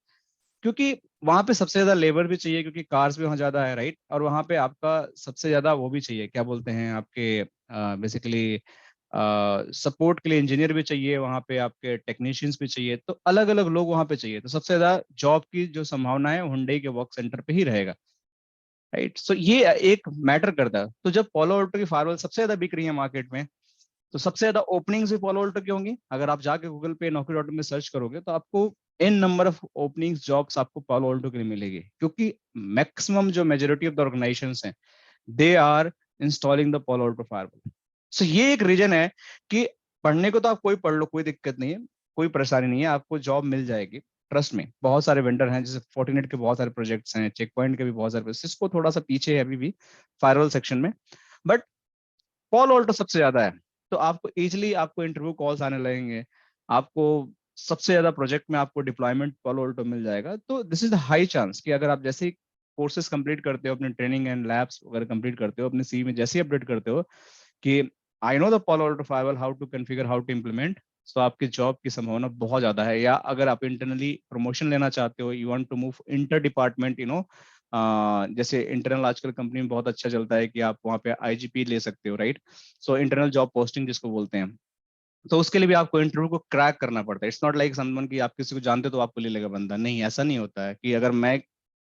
क्योंकि वहां पे सबसे ज्यादा लेबर भी चाहिए क्योंकि कार्स भी वहाँ ज्यादा है, राइट। और वहां पे आपका सबसे ज्यादा वो भी चाहिए, क्या बोलते हैं आपके बेसिकली सपोर्ट के लिए इंजीनियर भी चाहिए, वहाँ पे आपके टेक्नीशियंस भी चाहिए। तो अलग अलग लोग वहाँ पे चाहिए। तो सबसे ज्यादा जॉब की जो संभावना है हुंडई के वर्क सेंटर पे ही रहेगा, राइट। सो ये एक मैटर करता है। तो जब पोलो ऑल्टो की फारवल सबसे ज्यादा बिक रही है मार्केट में, तो सबसे ज्यादा ओपनिंग्स भी पोलो ऑल्टो की होंगी। अगर आप जाके गूगल पे नौकरी डॉट में सर्च करोगे तो आपको इन नंबर ऑफ ओपनिंग्स जॉब्स आपको पोलो ऑल्टो के लिए मिलेगी, क्योंकि मैक्सिमम जो मेजोरिटी ऑफ द ऑर्गेनाइजेशंस हैं they are installing the Palo Alto firewall. So ये एक रीजन है कि पढ़ने को तो आप कोई पढ़ लो, कोई दिक्कत नहीं है, कोई परेशानी नहीं है, आपको जॉब मिल जाएगी। ट्रस्ट में बहुत सारे वेंडर हैं, जैसे फोर्टिनेट के बहुत सारे प्रोजेक्ट्स हैं, चेक पॉइंट के भी बहुत सारे, सिस्को थोड़ा सा पीछे है अभी भी फायरवॉल सेक्शन में, बट कॉल ऑल्टो सबसे ज्यादा है। तो आपको इजिली आपको इंटरव्यू कॉल्स आने लगेंगे, आपको सबसे ज्यादा प्रोजेक्ट में आपको डिप्लॉयमेंट कॉल ऑल्टो मिल जाएगा। तो this is the high chance कि अगर आप जैसे ही कोर्सेज कंप्लीट करते हो, अपने ट्रेनिंग एंड लैब्स वगैरह कंप्लीट करते हो, अपने सीवी में जैसे ही अपडेट करते हो कि I know the Palo Alto firewall, how to configure, how to implement, तो आपकी जॉब की संभावना बहुत ज्यादा है। या अगर आप इंटरनली प्रमोशन लेना चाहते हो, you want to move inter department, जैसे इंटरनल आजकल कंपनी में बहुत अच्छा चलता है कि आप वहाँ पे आईजीपी ले सकते हो, right. So internal job posting जिसको बोलते हैं। तो उसके लिए भी आपको इंटरव्यू को क्रैक करना पड़ता है। इट्स नॉट लाइक समवन कि आप किसी को जानते हो तो आपको ले लेगा बंदा, नहीं, ऐसा नहीं होता है कि अगर मैं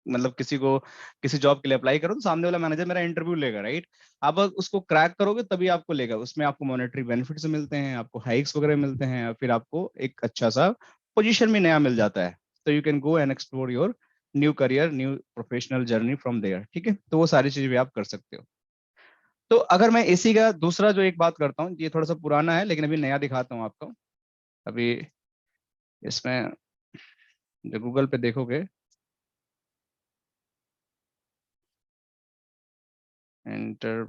मतलब किसी को किसी जॉब के लिए अप्लाई करो तो सामने वाला मैनेजर मेरा इंटरव्यू लेगा, राइट। आप उसको क्रैक करोगे तभी आपको लेगा। उसमें आपको मॉनेटरी बेनिफिट्स मिलते हैं, आपको हाइक्स वगैरह मिलते हैं, फिर आपको एक अच्छा सा पोजीशन भी नया मिल जाता है। तो you can go and explore your new career, new professional journey from there, ठीक है। तो वो सारी चीजें भी आप कर सकते हो। तो अगर मैं एसी का दूसरा जो एक बात करता हूँ, ये थोड़ा सा पुराना है लेकिन अभी नया दिखाता हूँ आपको। अभी इसमें जो गूगल पे देखोगे, एंटर,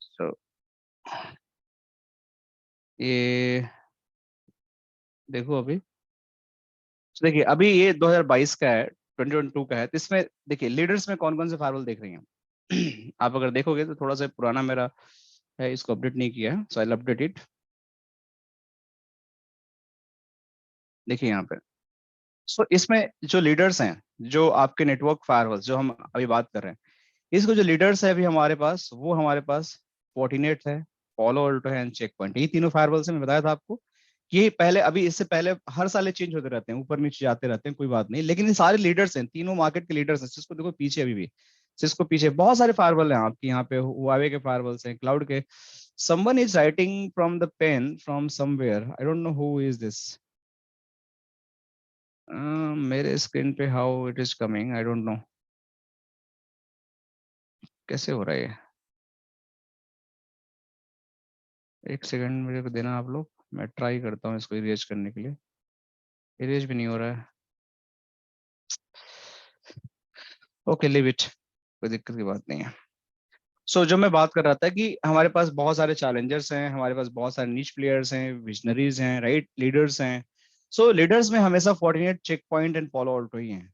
सो ये देखो अभी। तो देखिए अभी ये 2022 का है, 2022 का है। तो इसमें देखिए लीडर्स में कौन कौन से फायरवॉल देख रही हैं। आप अगर देखोगे तो थोड़ा सा पुराना मेरा है, इसको अपडेट नहीं किया है, सो आई अपडेट इट। देखिए यहाँ पे, सो इसमें जो लीडर्स हैं, जो आपके नेटवर्क फायरवॉल जो हम अभी बात कर रहे हैं, इसको जो लीडर्स है अभी हमारे पास, वो हमारे पास फोर्टिनेट है, पॉलो ऑल्टो है एंड चेक पॉइंट। ये तीनों फायरवॉल से मैं बताया था आपको। ये पहले अभी इससे पहले हर साल चेंज होते रहते हैं, ऊपर नीचे जाते रहते हैं, कोई बात नहीं, लेकिन ये सारे लीडर्स हैं, तीनों मार्केट के लीडर्स हैं। सिस्को देखो पीछे अभी भी, सिस्को पीछे बहुत सारे फायरवॉल हैं आपके यहाँ पे, हुआवे के फायरवॉल्स हैं, क्लाउड के। Someone is writing from the pen from somewhere, I don't know who is this. मेरे स्क्रीन पे how it is coming, I don't know कैसे हो रहा है ये। एक सेकंड मेरे को देना आप लोग, मैं ट्राई करता हूँ इसको इरेज करने के लिए। इरेज भी नहीं हो रहा है। ओके लिव इट, कोई दिक्कत की बात नहीं है। जो मैं बात कर रहा था कि हमारे पास बहुत सारे चैलेंजर्स हैं, हमारे पास बहुत सारे नीच प्लेयर्स हैं, विजनरीज हैं, राइट, लीडर्स हैं। लीडर्स में हमेशा Fortinet, check point and Palo Alto ही हैं।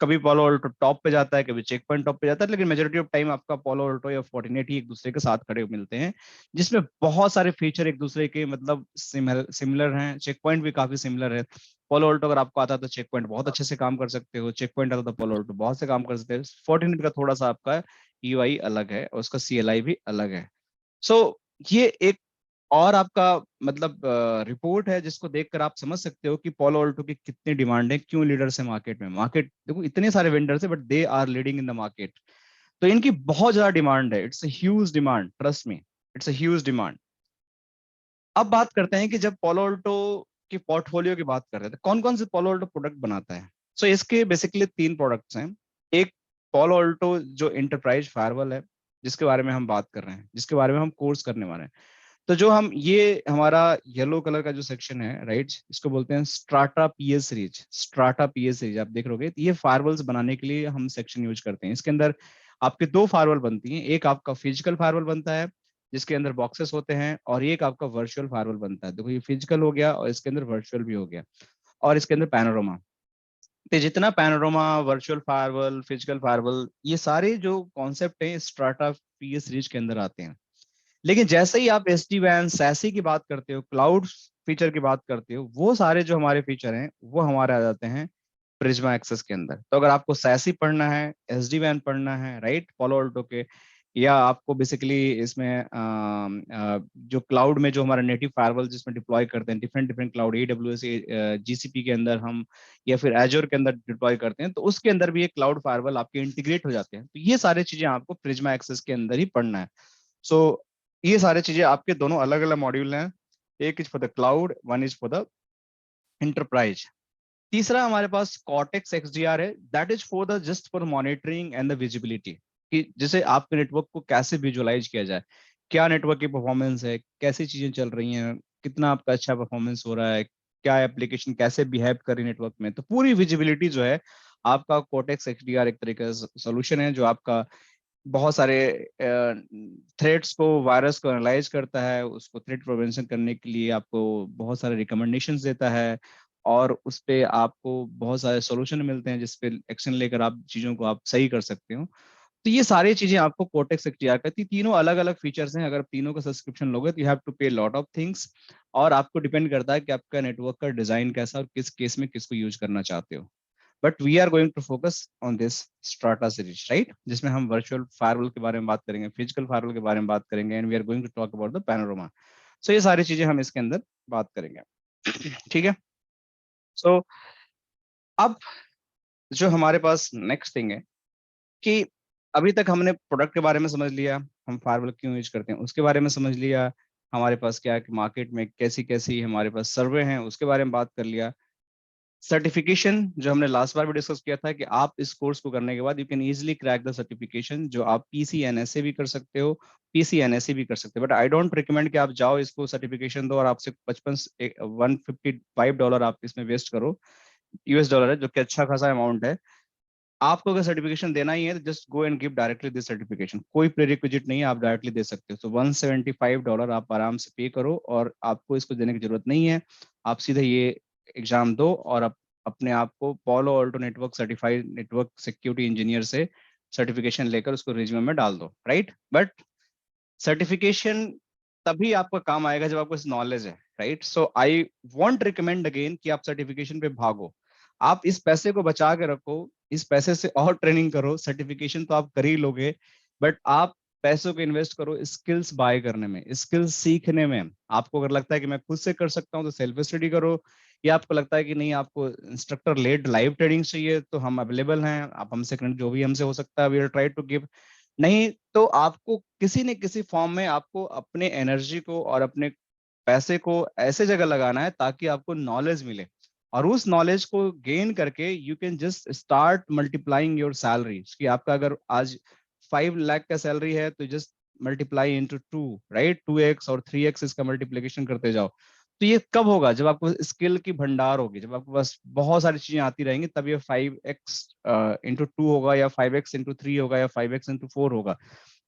कभी पॉलो ऑल्टो टॉप पे जाता है, कभी चेक पॉइंट टॉप पे जाता है, लेकिन मेजोरिटी ऑफ टाइम आपका पॉलो ऑल्टो या फोर्टिनेट ही एक दूसरे के साथ खड़े मिलते हैं, जिसमें बहुत सारे फीचर एक दूसरे के मतलब सिमिलर हैं। चेक पॉइंट भी काफी सिमिलर है। पॉलो ऑल्टो अगर आपको आता है तो चेक पॉइंट बहुत अच्छे से काम कर सकते हो, चेक पॉइंट आता तो पॉलो ऑल्टो बहुत से काम कर सकते हैं। फोर्टिनेट का थोड़ा सा आपका यूआई अलग है और उसका सीएलआई भी अलग है। सो ये एक और आपका मतलब रिपोर्ट है जिसको देखकर आप समझ सकते हो कि पोलो ऑल्टो की कितनी डिमांड है, क्यों लीडर्स है मार्केट में। मार्केट देखो इतने सारे वेंडर्स है but they are leading in the market. तो इनकी बहुत ज्यादा डिमांड है, it's a huge demand, trust me, it's a huge demand. अब बात करते हैं कि जब पोलो ऑल्टो कि पोर्टफोलियो की बात कर रहे थे, कौन कौन से पालो अल्टो प्रोडक्ट बनाता है। सो इसके बेसिकली 3 प्रोडक्ट्स हैं। एक पालो अल्टो जो एंटरप्राइज फायरवॉल है, जिसके बारे में हम बात कर रहे हैं, जिसके बारे में हम कोर्स करने वाले हैं। तो जो हम ये हमारा येलो कलर का जो सेक्शन है, राइट, इसको बोलते हैं strata PS series. Strata PS series आप देख लोगे, ये फायरवॉल्स बनाने के लिए हम सेक्शन यूज करते हैं। इसके अंदर आपके 2 फायरवॉल बनती हैं, एक आपका फिजिकल फायरवॉल बनता है जिसके अंदर बॉक्सेस होते हैं, और एक आपका वर्चुअल फायरवॉल बनता है। देखो ये फिजिकल हो गया और इसके अंदर वर्चुअल भी हो गया, और इसके अंदर पैनोरामा। तो जितना panorama, virtual firewall, physical firewall, ये सारे जो कॉन्सेप्ट हैं स्ट्राटा पीएस सीरीज के अंदर आते हैं। लेकिन जैसे ही आप एसडी वैन सैसी की बात करते हो, क्लाउड फीचर की बात करते हो, वो सारे जो हमारे फीचर हैं वो हमारे आ जाते हैं प्रिज्मा एक्सेस के अंदर। तो अगर आपको सैसी पढ़ना है, एसडी वैन पढ़ना है, राइट, पालो अल्टो के, या आपको बेसिकली इसमें जो क्लाउड में जो हमारा नेटिव फायरवॉल जिसमें डिप्लॉय करते हैं, different different cloud, AWS, GCP के अंदर हम, या फिर एजोर के अंदर डिप्लॉय करते हैं, तो उसके अंदर भी एक क्लाउड फायरवॉल आपके इंटीग्रेट हो जाते हैं। तो ये सारी चीजें आपको प्रिज्मा एक्सेस के अंदर ही पढ़ना है। सो ये सारी चीजें आपके दोनों अलग अलग मॉड्यूल हैं। एक is for the cloud, one is for the enterprise. तीसरा हमारे पास कॉर्टेक्स एक्सडीआर है, that is for the just for monitoring and the visibility, कि जैसे आपके नेटवर्क को कैसे विजुअलाइज किया जाए, क्या नेटवर्क की परफॉर्मेंस है, कैसी चीजें चल रही हैं, कितना आपका अच्छा परफॉर्मेंस हो रहा है, क्या एप्लीकेशन कैसे बिहेव कर रही है नेटवर्क में। तो पूरी विजिबिलिटी जो है, आपका कोटेक्स एक्सडीआर एक तरीके का सोल्यूशन है जो आपका बहुत सारे थ्रेड्स को, वायरस को एनालाइज करता है, उसको थ्रेड प्रिवेंशन करने के लिए आपको बहुत सारे रिकमेंडेशंस देता है, और उस पे आपको बहुत सारे सॉल्यूशन मिलते हैं जिस पे एक्शन लेकर आप चीजों को आप सही कर सकते हो। तो ये सारी चीजें आपको कोटेक्स एक्सडीआर करती, तीनों अलग अलग फीचर्स हैं। अगर आप तीनों का सब्सक्रिप्शन लोगे तो यू हैव टू पे लॉट ऑफ थिंग्स, और आपको डिपेंड करता है कि आपका नेटवर्क का डिजाइन कैसा और किस केस में किसको यूज करना चाहते हो। But we are going to focus on this strata series, right, जिसमें हम वर्चुअल फायरवॉल के बारे में बात करेंगे, फिजिकल फायरवॉल के बारे में बात करेंगे, and we are going to talk about the Panorama. So ये सारी चीजें हम इसके अंदर बात करेंगे। ठीक है। सो अब जो हमारे पास नेक्स्ट थिंग है कि अभी तक हमने प्रोडक्ट के बारे में समझ लिया, हम फायरवॉल क्यों यूज करते हैं उसके बारे में समझ लिया, हमारे पास क्या है कि मार्केट में कैसी कैसी हमारे पास सर्वे हैं उसके बारे में बात कर लिया। सर्टिफिकेशन जो हमने लास्ट बार भी डिस्कस किया था कि आप इस कोर्स को करने के बाद you can easily crack the certification, जो आप पीसीएनएसए भी कर सकते हो, पीसीएनएसए भी कर सकते हो। बट आई डोंट रिकमेंड कि आप जाओ इसको सर्टिफिकेशन दो और आपसे 155 डॉलर आप इसमें वेस्ट करो। यूएस डॉलर है जो कि अच्छा खासा अमाउंट है। आपको अगर सर्टिफिकेशन देना ही है तो just go and give directly this certification, कोई प्रीरिक्विजिट नहीं है, आप डायरेक्टली दे सकते हो। तो 175 डॉलर आप आराम से पे करो, और आपको इसको देने की जरूरत नहीं है। आप सीधे ये एग्जाम दो और अपने आप को Paulo Alto network certified network security engineer से सर्टिफिकेशन लेकर उसको रिज्यूमे में डाल दो, राइट। बट सर्टिफिकेशन तभी आपका काम आएगा जब आपको इस नॉलेज है, right. So I want recommend again कि आप सर्टिफिकेशन पे भागो। आप इस पैसे को बचा के रखो, इस पैसे से और ट्रेनिंग करो, सर्टिफिकेशन तो आप कर ही लोगे, बट आप पैसों को इन्वेस्ट करो स्किल्स बाय करने में, स्किल्स सीखने में। आपको अगर लगता है कि मैं खुद से कर सकता हूँ तो सेल्फ स्टडी करो, या आपको लगता है कि नहीं आपको इंस्ट्रक्टर लेड लाइव ट्रेनिंग चाहिए तो हम अवेलेबल हैं, आप हमसे जो भी हमसे हो सकता है we will try to give. नहीं तो आपको किसी न किसी फॉर्म में आपको अपने एनर्जी को और अपने पैसे को ऐसे जगह लगाना है ताकि आपको नॉलेज मिले, और उस नॉलेज को गेन करके you can just start multiplying your salary. कि आपका अगर आज 5 लाख का सैलरी है तो just multiply into 2, right, 2x और 3x इसका मल्टीप्लीकेशन करते जाओ। तो ये कब होगा? जब आपको स्किल की भंडार होगी, जब आपके पास बहुत सारी चीजें आती रहेंगी, तब ये 5x इंटू 2 होगा, या 5x इंटू 3 होगा, या 5x इंटू 4 होगा।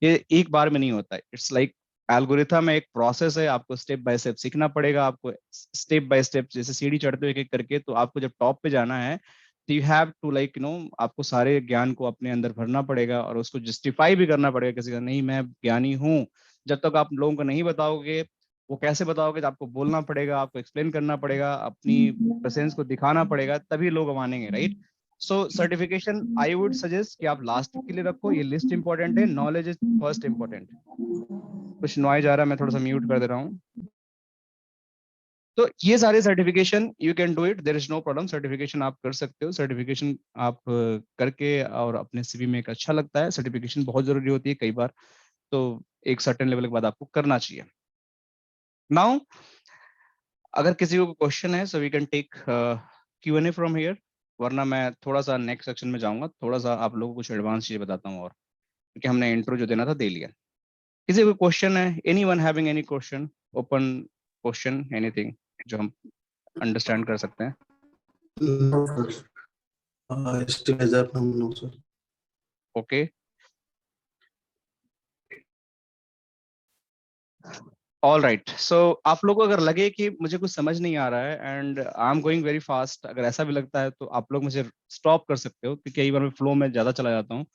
ये एक बार में नहीं होता है। इट्स लाइक एल्गोरिथम है, एक प्रोसेस है, आपको स्टेप बाय स्टेप सीखना पड़ेगा। आपको स्टेप बाय स्टेप जैसे सीढ़ी चढ़ते हुए एक एक करके, तो आपको जब टॉप पे जाना है तो यू हैव टू लाइक आपको सारे ज्ञान को अपने अंदर भरना पड़ेगा, और उसको जस्टिफाई भी करना पड़ेगा किसी का, नहीं मैं ज्ञानी हूँ। जब तक आप लोगों को नहीं बताओगे, वो कैसे बताओगे? तो आपको बोलना पड़ेगा, आपको एक्सप्लेन करना पड़ेगा, अपनी प्रेजेंस को दिखाना पड़ेगा, तभी लोग मानेंगे, right. So certification I would suggest कि आप लास्ट के लिए रखो, ये लिस्ट इंपॉर्टेंट है, नॉलेज इज फर्स्ट इंपॉर्टेंट। कुछ नॉइज आ रहा है, मैं थोड़ा सा म्यूट कर दे रहा हूँ। तो ये सारे certification you can do it, there is no problem. Certification आप कर सकते हो, सर्टिफिकेशन आप करके और अपने सीवी में एक अच्छा लगता है। सर्टिफिकेशन बहुत जरूरी होती है कई बार, तो एक सर्टेन लेवल के बाद आपको करना चाहिए। नाउ अगर किसी को क्वेश्चन है so we can take Q&A from here, वरना मैं थोड़ा सा नेक्स्ट सेक्शन में जाऊंगा, थोड़ा सा आप लोगों को कुछ एडवांस चीजें बताता हूँ, और क्योंकि हमने इंट्रो जो देना था दे लिया। किसी को क्वेश्चन है, anyone having any question, open question, anything जो हम अंडरस्टैंड कर सकते हैं? No, sir. Still as of now, no, sir. Okay, all right. So आप लोगों को अगर लगे कि मुझे कुछ समझ नहीं आ रहा है and I am going very fast, अगर ऐसा भी लगता है तो आप लोग मुझे स्टॉप कर सकते हो, क्योंकि कई बार मैं फ्लो में ज्यादा चला जाता हूँ।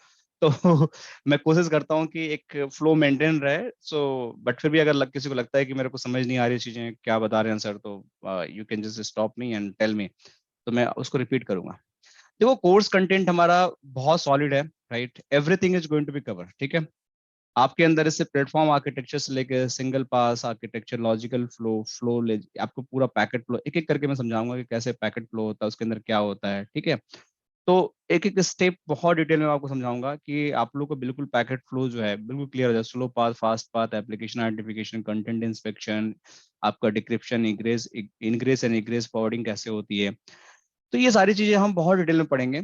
तो मैं कोशिश करता हूँ कि एक फ्लो मेंटेन रहे। सो बट फिर भी अगर किसी को लगता है कि मेरे को समझ नहीं आ रही चीजें, क्या बता रहे हैं सर, तो you can just stop me and tell me, तो मैं उसको रिपीट करूंगा। देखो, कोर्स कंटेंट हमारा बहुत सॉलिड है, right? Everything is going to be cover, ठीक है? आपके अंदर इससे प्लेटफॉर्म आर्किटेक्चर से लेकर single pass architecture, logical flow, आपको पूरा पैकेट फ्लो एक एक करके मैं समझाऊंगा कि कैसे पैकेट फ्लो होता है, उसके अंदर क्या होता है, ठीक है? तो एक एक स्टेप बहुत डिटेल में आपको समझाऊंगा कि आप लोग को बिल्कुल पैकेट फ्लो जो है बिल्कुल क्लियर हो जाए। Slow path, fast path, application identification, content inspection, आपका decryption, egress ingress and egress forwarding कैसे होती है, तो ये सारी चीजें हम बहुत डिटेल में पढ़ेंगे,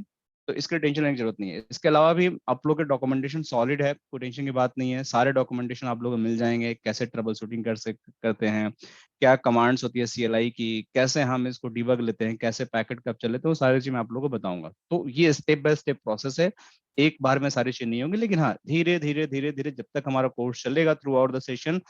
तो इसके टेंशन लेने की जरूरत नहीं है। इसके अलावा भी आप लोग के डॉक्यूमेंटेशन सॉलिड है, कोई टेंशन की बात नहीं है। सारे डॉक्यूमेंटेशन आप लोगों को मिल जाएंगे, कैसे ट्रबल शूटिंग करते हैं, क्या कमांड्स होती है CLI की, कैसे हम इसको डिबग लेते हैं, कैसे पैकेट कब चले, तो वो सारी चीज मैं आप लोगों को बताऊंगा। तो ये स्टेप बाय स्टेप प्रोसेस है, एक बार में सारी चीज नहीं होंगी, लेकिन हाँ धीरे धीरे धीरे धीरे जब तक हमारा कोर्स चलेगा थ्रू आउट द सेशन,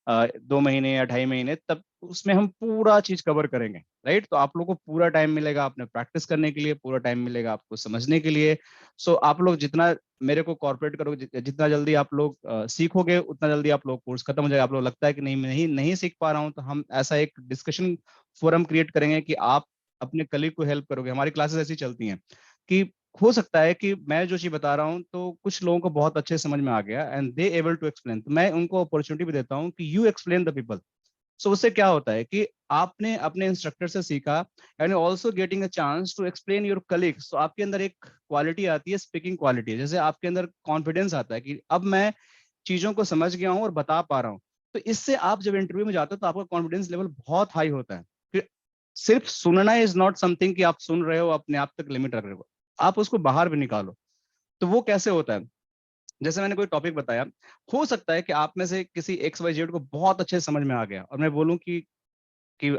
2 महीने या 2.5 महीने, तब उसमें हम पूरा चीज कवर करेंगे, राइट? तो आप लोग को पूरा टाइम मिलेगा अपने प्रैक्टिस करने के लिए, पूरा टाइम मिलेगा आपको समझने के लिए। सो आप लोग जितना मेरे को कॉर्पोरेट करोगे, जितना जल्दी आप लोग सीखोगे, उतना जल्दी आप लोग कोर्स खत्म हो जाएगा। आप लोग लगता है कि नहीं, मैं नहीं नहीं सीख पा रहा हूँ, तो हम ऐसा एक डिस्कशन फोरम क्रिएट करेंगे कि आप अपने कलीग को हेल्प करोगे। हमारी क्लासेस ऐसी चलती हैं कि हो सकता है कि मैं जो चीज बता रहा हूँ तो कुछ लोगों को बहुत अच्छे समझ में आ गया and they able to explain, तो मैं उनको अपॉर्चुनिटी भी देता हूँ कि you explain the people. So उससे क्या होता है कि आपने अपने इंस्ट्रक्टर से सीखा and also getting a chance to explain your colleagues, तो आपके अंदर एक क्वालिटी आती है, स्पीकिंग क्वालिटी, जैसे आपके अंदर कॉन्फिडेंस आता है कि अब मैं चीजों को समझ गया हूँ और बता पा रहा हूँ। तो इससे आप जब इंटरव्यू में जाते हो तो आपका कॉन्फिडेंस लेवल बहुत हाई होता है। फिर सिर्फ सुनना इज नॉट समथिंग कि आप सुन रहे हो अपने आप तक लिमिट रख रहे हो, आप उसको बाहर भी निकालो। तो वो कैसे होता है, जैसे मैंने कोई टॉपिक बताया, हो सकता है कि आप में से किसी XYZ को बहुत अच्छे से समझ में आ गया, और मैं बोलूं कि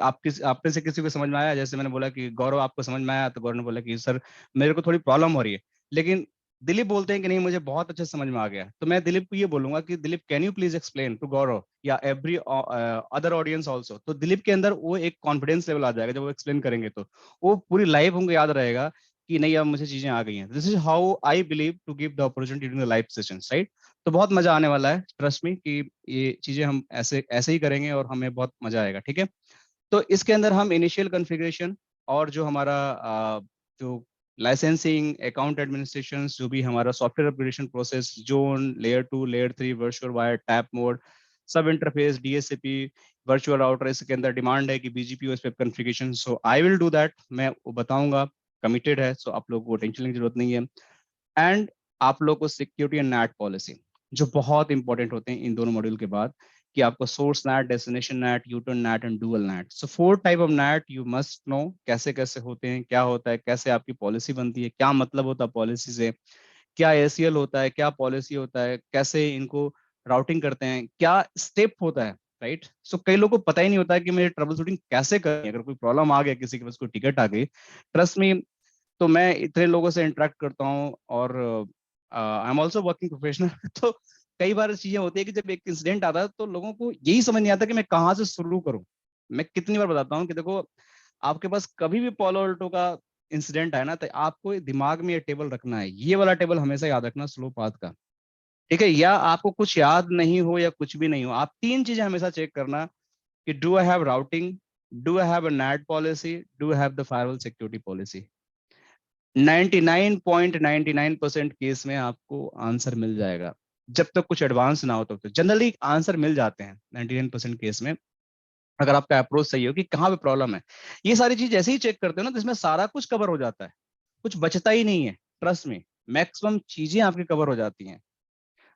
आप में से किसी को समझ में आया। जैसे मैंने बोला कि गौरव आपको समझ में आया, तो गौरव ने बोला कि सर मेरे को थोड़ी प्रॉब्लम हो रही है, लेकिन दिलीप बोलते हैं कि नहीं मुझे बहुत अच्छे से समझ में आ गया, तो मैं दिलीप को ये बोलूंगा कि Dilip can you please explain to Gaurav या एवरी अदर ऑडियंस ऑल्सो। तो दिलीप के अंदर वो एक कॉन्फिडेंस लेवल आ जाएगा, जब वो एक्सप्लेन करेंगे तो वो पूरी लाइफ उनको याद रहेगा कि नहीं अब मुझे चीजें आ गई हैं। This is how I believe to give the opportunity during the live sessions, right? तो बहुत मजा आने वाला है, ट्रस्ट मी कि ये चीजें हम ऐसे ऐसे ही करेंगे और हमें बहुत मजा आएगा, ठीक है? तो इसके अंदर हम इनिशियल कॉन्फ़िगरेशन और जो हमारा जो लाइसेंसिंग, अकाउंट एडमिनिस्ट्रेशन, जो भी हमारा software upgradation process, zone, layer 2, layer 3, virtual wire, tap mode, सब इंटरफेस, DSCP, वर्चुअल राउटर, इसके अंदर डिमांड है कि BGP OS web configuration. So I will do that, मैं वो बताऊंगा, कमिटेड है। सो आप लोगों को टेंशन लेने की जरूरत नहीं है। एंड आप लोग को सिक्योरिटी एंड नेट पॉलिसी, जो बहुत इंपॉर्टेंट होते हैं इन दोनों मॉड्यूल के बाद, कि आपको source net, destination net, U turn net and dual net. So 4 type of net you must know, कैसे कैसे होते हैं, क्या होता है, कैसे आपकी पॉलिसी बनती है, क्या मतलब होता है पॉलिसी से, क्या ACL होता है, क्या पॉलिसी होता है, कैसे इनको राउटिंग करते हैं, क्या स्टेप होता है, राइट? सो कई लोगों को पता ही नहीं होता है कि मेरी ट्रबल शूटिंग कैसे करनी है अगर कोई प्रॉब्लम आ गया, किसी के पास कोई टिकट आ गई। ट्रस्ट मी, तो मैं इतने लोगों से इंटरेक्ट करता हूँ और I am also working professional तो कई बार चीजें होती है कि जब एक इंसिडेंट आता है तो लोगों को यही समझ नहीं आता कि मैं कहाँ से शुरू करूँ। मैं कितनी बार बताता हूँ कि देखो, आपके पास कभी भी पोलो अल्टो का इंसिडेंट है ना, तो आपको दिमाग में ये टेबल रखना है, ये वाला टेबल हमेशा याद रखना स्लो पाथ का, ठीक है? या आपको कुछ याद नहीं हो या कुछ भी नहीं हो, आप 3 चीजें हमेशा चेक करना कि do I have routing, do I have a net policy, do I have the firewall security policy. 99.99% case में आपको आंसर मिल जाएगा, जब तक कुछ एडवांस ना हो तब तक जनरली आंसर मिल जाते हैं 99% केस में, अगर आपका अप्रोच सही हो कि कहाँ पे प्रॉब्लम है। ये सारी चीज ऐसे ही चेक करते हो ना, तो इसमें सारा कुछ कवर हो जाता है, कुछ बचता ही नहीं है। ट्रस्ट में, मैक्सिमम चीजें आपकी कवर हो जाती हैं,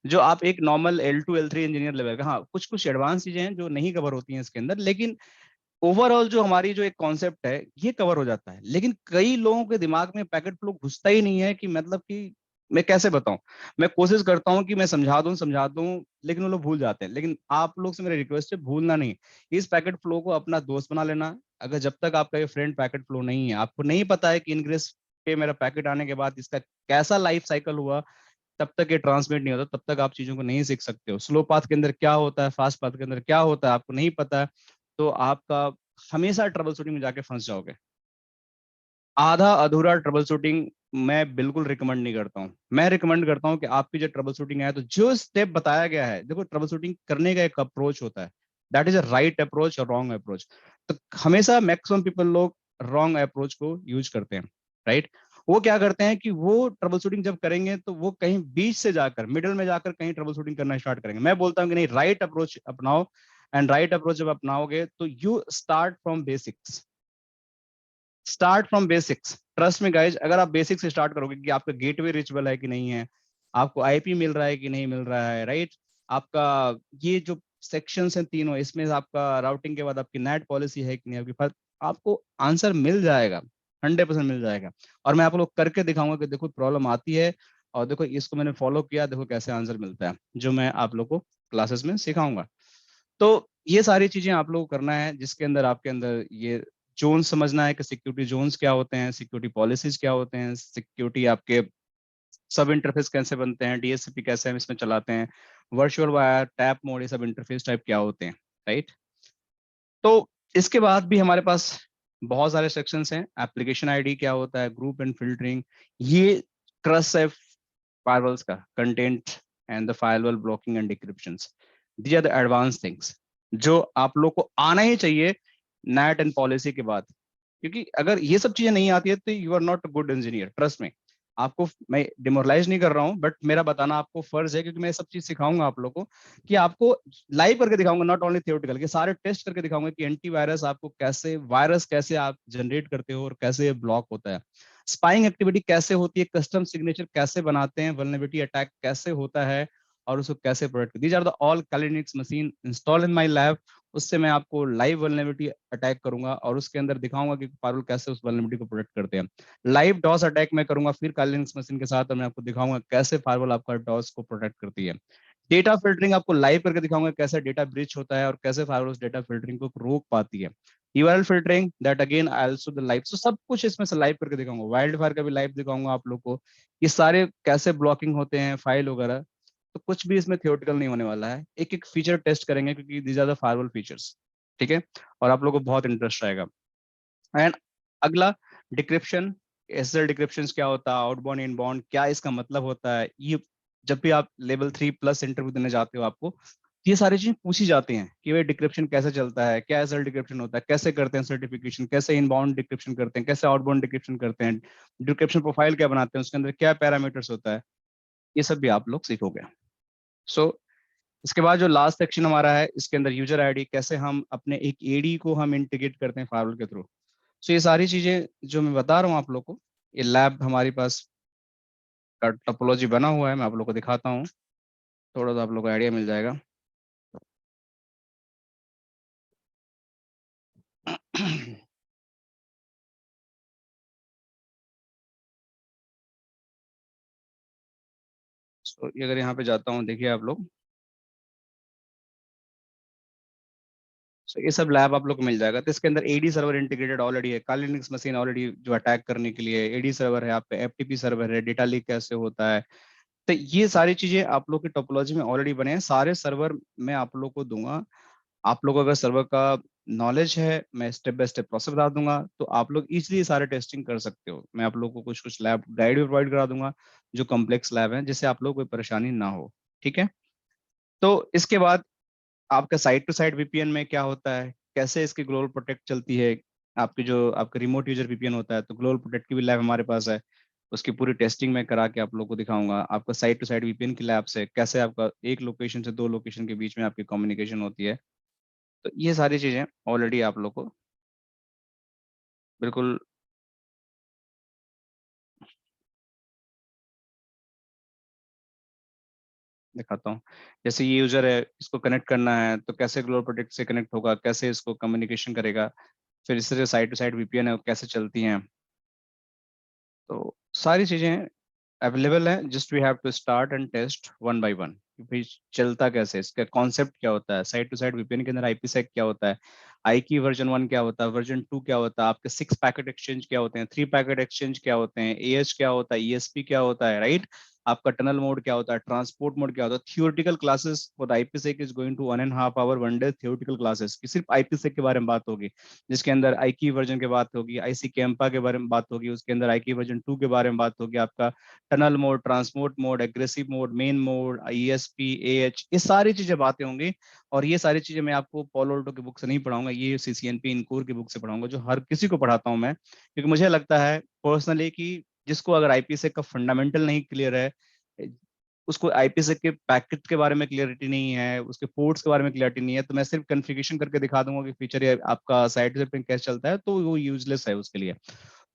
जो आप एक normal L2 L3 engineer level का, हाँ कुछ कुछ एडवांस चीजें हैं जो नहीं कवर होती हैं इसके अंदर, लेकिन ओवरऑल जो हमारी जो एक कॉन्सेप्ट है ये कवर हो जाता है। लेकिन कई लोगों के दिमाग में पैकेट फ्लो घुसता ही नहीं है कि मतलब कि मैं कैसे बताऊं। मैं कोशिश करता हूं कि मैं समझा दूं, लेकिन वो लोग भूल जाते हैं। लेकिन आप लोग से मेरी रिक्वेस्ट है, भूलना नहीं। इस पैकेट फ्लो को अपना दोस्त बना लेना। अगर जब तक आपका ये फ्रेंड पैकेट फ्लो नहीं है, आपको नहीं पता है कि इनग्रेस पे मेरा पैकेट आने के बाद इसका कैसा लाइफ साइकिल हुआ, तब तक ये ट्रांसमिट नहीं होता, तब तक आप चीजों को नहीं सीख सकते हो। स्लो पाथ के अंदर क्या होता है, फास्ट पाथ के अंदर क्या होता है, आपको नहीं पता है, तो आपका हमेशा ट्रबल शूटिंग में जाके फंस जाओगे। आधा अधूरा ट्रबल शूटिंग मैं बिल्कुल रिकमेंड नहीं करता हूँ। मैं रिकमेंड करता हूँ कि आपकी जो ट्रबल शूटिंग है, तो जो स्टेप बताया गया है, देखो ट्रबल शूटिंग करने का एक अप्रोच होता है, that is a right approach और रॉन्ग अप्रोच। तो हमेशा मैक्सिमम पीपल लोग रॉन्ग अप्रोच को यूज करते हैं, राइट। वो क्या करते हैं कि वो ट्रबल शूटिंग जब करेंगे तो वो कहीं बीच से जाकर मिडिल में जाकर कहीं ट्रबल शूटिंग करना स्टार्ट करेंगे। मैं बोलता हूँ कि नहीं, राइट अप्रोच अपनाओ। एंड राइट अप्रोच जब अपनाओगे तो you start from basics. Start from basics, trust में गाइज। अगर आप बेसिक से स्टार्ट करोगे कि आपका गेटवे रिचुअल है कि नहीं है, आपको आईपी मिल रहा है कि नहीं मिल रहा है, राइट, आपका ये जो सेक्शंस हैं तीनों, इसमें आपका राउटिंग के बाद आपकी नेट पॉलिसी है कि नहीं आपके पास, आपको आंसर मिल जाएगा, 100% मिल जाएगा। और मैं आप लोग करके दिखाऊंगा कि देखो प्रॉब्लम आती है, और देखो इसको मैंने फॉलो किया, देखो कैसे आंसर मिलता है, जो मैं आप लोग को क्लासेस में सिखाऊंगा। तो ये सारी चीजें आप लोगों को करना है, जिसके अंदर आपके अंदर ये जोन समझना है कि सिक्योरिटी जोन्स क्या होते हैं, सिक्योरिटी पॉलिसीज क्या होते हैं, सिक्योरिटी आपके सब इंटरफेस कैसे बनते हैं, डीएससीपी कैसे हम इसमें चलाते हैं, वर्चुअल वायर, टैप मोड, ये सब इंटरफेस टाइप क्या होते हैं, राइट। तो इसके बाद भी हमारे पास बहुत सारे सेक्शंस हैं। एप्लीकेशन आईडी क्या होता है, ग्रुप एंड फिल्टरिंग, ये ट्रस्ट है फायरवॉल्स का, content and the firewall blocking and decryptions, these are the advance things जो आप लोग को आना ही चाहिए नेट एंड पॉलिसी के बाद। क्योंकि अगर ये सब चीजें नहीं आती है तो you are not a good engineer, trust me. आपको मैं डिमोरलाइज नहीं कर रहा हूँ, बट मेरा बताना आपको फर्ज है, क्योंकि मैं सब चीज सिखाऊंगा आप लोग को, कि आपको लाइव करके दिखाऊंगा, नॉट ओनली थियोरेटिकल, के सारे टेस्ट करके दिखाऊंगा कि एंटीवायरस आपको कैसे, वायरस कैसे आप जनरेट करते हो और कैसे ब्लॉक होता है, स्पाइंग एक्टिविटी कैसे होती है, कस्टम सिग्नेचर कैसे बनाते हैं, वल्नरेबिलिटी अटैक कैसे होता है, और उसको कैसे protect. These are the all Kali Linux machine install in my lab. उससे मैं आपको लाइव वल्नरेबिलिटी अटैक करूंगा और उसके अंदर दिखाऊंगा कि फायरवॉल कैसे उस वल्नरेबिलिटी को प्रोटेक्ट करते हैं। लाइव डॉस अटैक मैं करूंगा फिर कैलिनिक्स मशीन के साथ, और मैं आपको दिखाऊंगा कैसे फायरवॉल आपका डॉस को प्रोटेक्ट करती है। डेटा फिल्टरिंग आपको लाइव करके दिखाऊंगा कैसे डेटा ब्रीच होता है और कैसे फायरवॉल उस डेटा फिल्टरिंग को रोक पाती है। URL filtering, that again I also the live, so सब कुछ इसमें से लाइव करके दिखाऊंगा। वाइल्ड फायर का भी लाइव दिखाऊंगा आप लोग को, ये सारे कैसे ब्लॉकिंग होते हैं फाइल वगैरह। तो कुछ भी इसमें थियोरेटिकल नहीं होने वाला है, एक एक फीचर टेस्ट करेंगे, क्योंकि these are the firewall features, ठीक है। और आप लोगों को बहुत इंटरेस्ट आएगा। एंड अगला, डिक्रिप्शन, एसएसएल डिक्रिप्शन क्या होता है, आउटबाउंड इनबाउंड क्या इसका मतलब होता है, ये जब भी आप लेवल 3+ इंटरव्यू देने जाते हो, आपको ये सारी चीजें पूछी जाती हैं कि भाई डिक्रिप्शन कैसे चलता है, क्या एसएसएल डिक्रिप्शन होता है, कैसे करते हैं सर्टिफिकेशन, कैसे इनबाउंड डिक्रिप्शन करते हैं, कैसे आउटबाउंड डिक्रिप्शन करते हैं, डिक्रिप्शन प्रोफाइल क्या बनाते हैं, उसके अंदर क्या पैरामीटर्स होता है, ये सब भी आप लोग सीखोगे। सो इसके बाद जो लास्ट सेक्शन हमारा है, इसके अंदर यूजर आईडी, कैसे हम अपने एक एडी को हम इंटीग्रेट करते हैं फायरवॉल के थ्रू। सो ये सारी चीजें जो मैं बता रहा हूँ आप लोग को, ये लैब हमारे पास का टोपोलॉजी बना हुआ है, मैं आप लोग को दिखाता हूँ, थोड़ा सा आप लोग को आइडिया मिल जाएगा। सो ये अगर यहाँ पे जाता हूँ, देखिए आप लोग, सो ये सब लैब आप लोग को मिल जाएगा। तो इसके अंदर एडी सर्वर इंटीग्रेटेड ऑलरेडी है, काली लिनक्स मशीन ऑलरेडी जो अटैक करने के लिए एडी सर्वर है, आप पे एफटीपी सर्वर है, डेटा लीक कैसे होता है। तो ये सारी चीजें आप लोग की टोपोलॉजी में ऑलरेडी बने हैं, सारे सर्वर मैं आप लोग को दूंगा। आप लोग अगर सर्वर का नॉलेज है, मैं स्टेप बाय स्टेप प्रोसेस बता दूंगा, तो आप लोग इजीली सारे टेस्टिंग कर सकते हो। मैं आप लोग को कुछ कुछ लैब गाइड भी प्रोवाइड करा दूंगा, जो कॉम्प्लेक्स लैब है, जिससे आप लोग कोई परेशानी ना हो, ठीक है। तो इसके बाद आपका साइड टू साइड वीपीएन में क्या होता है, कैसे इसकी ग्लोबल प्रोटेक्ट चलती है, आपकी जो आपका रिमोट यूजर वीपीएन होता है, तो ग्लोबल प्रोटेक्ट की भी लैब हमारे पास है। उसकी पूरी टेस्टिंग मैं करा के आप लोग को दिखाऊंगा। आपका साइड टू साइड वीपीएन की लैब से कैसे आपका एक लोकेशन से दो लोकेशन के बीच में आपकी कम्युनिकेशन होती है। तो ये सारी चीजें ऑलरेडी आप लोग को बिल्कुल दिखाता हूँ। जैसे ये यूजर है, इसको कनेक्ट करना है तो कैसे ग्लोबल प्रोजेक्ट से कनेक्ट होगा, कैसे इसको कम्युनिकेशन करेगा, फिर इस तरह साइड टू साइड वीपीएन है वो कैसे चलती हैं, तो सारी चीजें अवेलेबल है। Just we have to start and test one by one कि भाई चलता कैसे है, इसका कॉन्सेप्ट क्या होता है, साइड टू साइड वीपीएन के अंदर आईपीसेक क्या होता है, आई की वर्जन 1 क्या होता है, वर्जन 2 क्या होता है, आपके 6 पैकेट एक्सचेंज क्या होते हैं, 3 पैकेट एक्सचेंज क्या होते हैं, एएच क्या होता है, ईएसपी क्या होता है, राइट। आपका टनल मोड क्या होता है, ट्रांसपोर्ट मोड क्या होता है। Theoretical classes for IPsec is going to 1.5 hour 1 day theoretical classes की सिर्फ आईपीसेक के बारे में बात होगी, जिसके अंदर आई की वर्जन की बात होगी, आईसी कैंपा के बारे में बात होगी, उसके अंदर आई की वर्जन 2 के बारे में बात होगी, आपका tunnel mode, transport mode, aggressive mode, main mode, ESP, AH, ये सारी चीजें बातें होंगी। और ये सारी चीजें मैं आपको पॉल ऑल्टो की बुक से नहीं पढ़ाऊंगा, ये सीसीएनपी इनकोर की बुक से पढ़ाऊंगा, जो हर किसी को पढ़ाता हूं मैं, क्योंकि मुझे लगता है पर्सनली कि जिसको अगर आईपीएससी का फंडामेंटल नहीं क्लियर है, उसको आईपीएससी के पैकेट के बारे में क्लियरिटी नहीं है, उसके पोर्ट्स के बारे में क्लियरिटी नहीं है, तो मैं सिर्फ कन्फिगरेशन करके दिखा दूंगा कि फीचर ये आपका साइड से कैसे चलता है, तो वो यूजलेस है उसके लिए।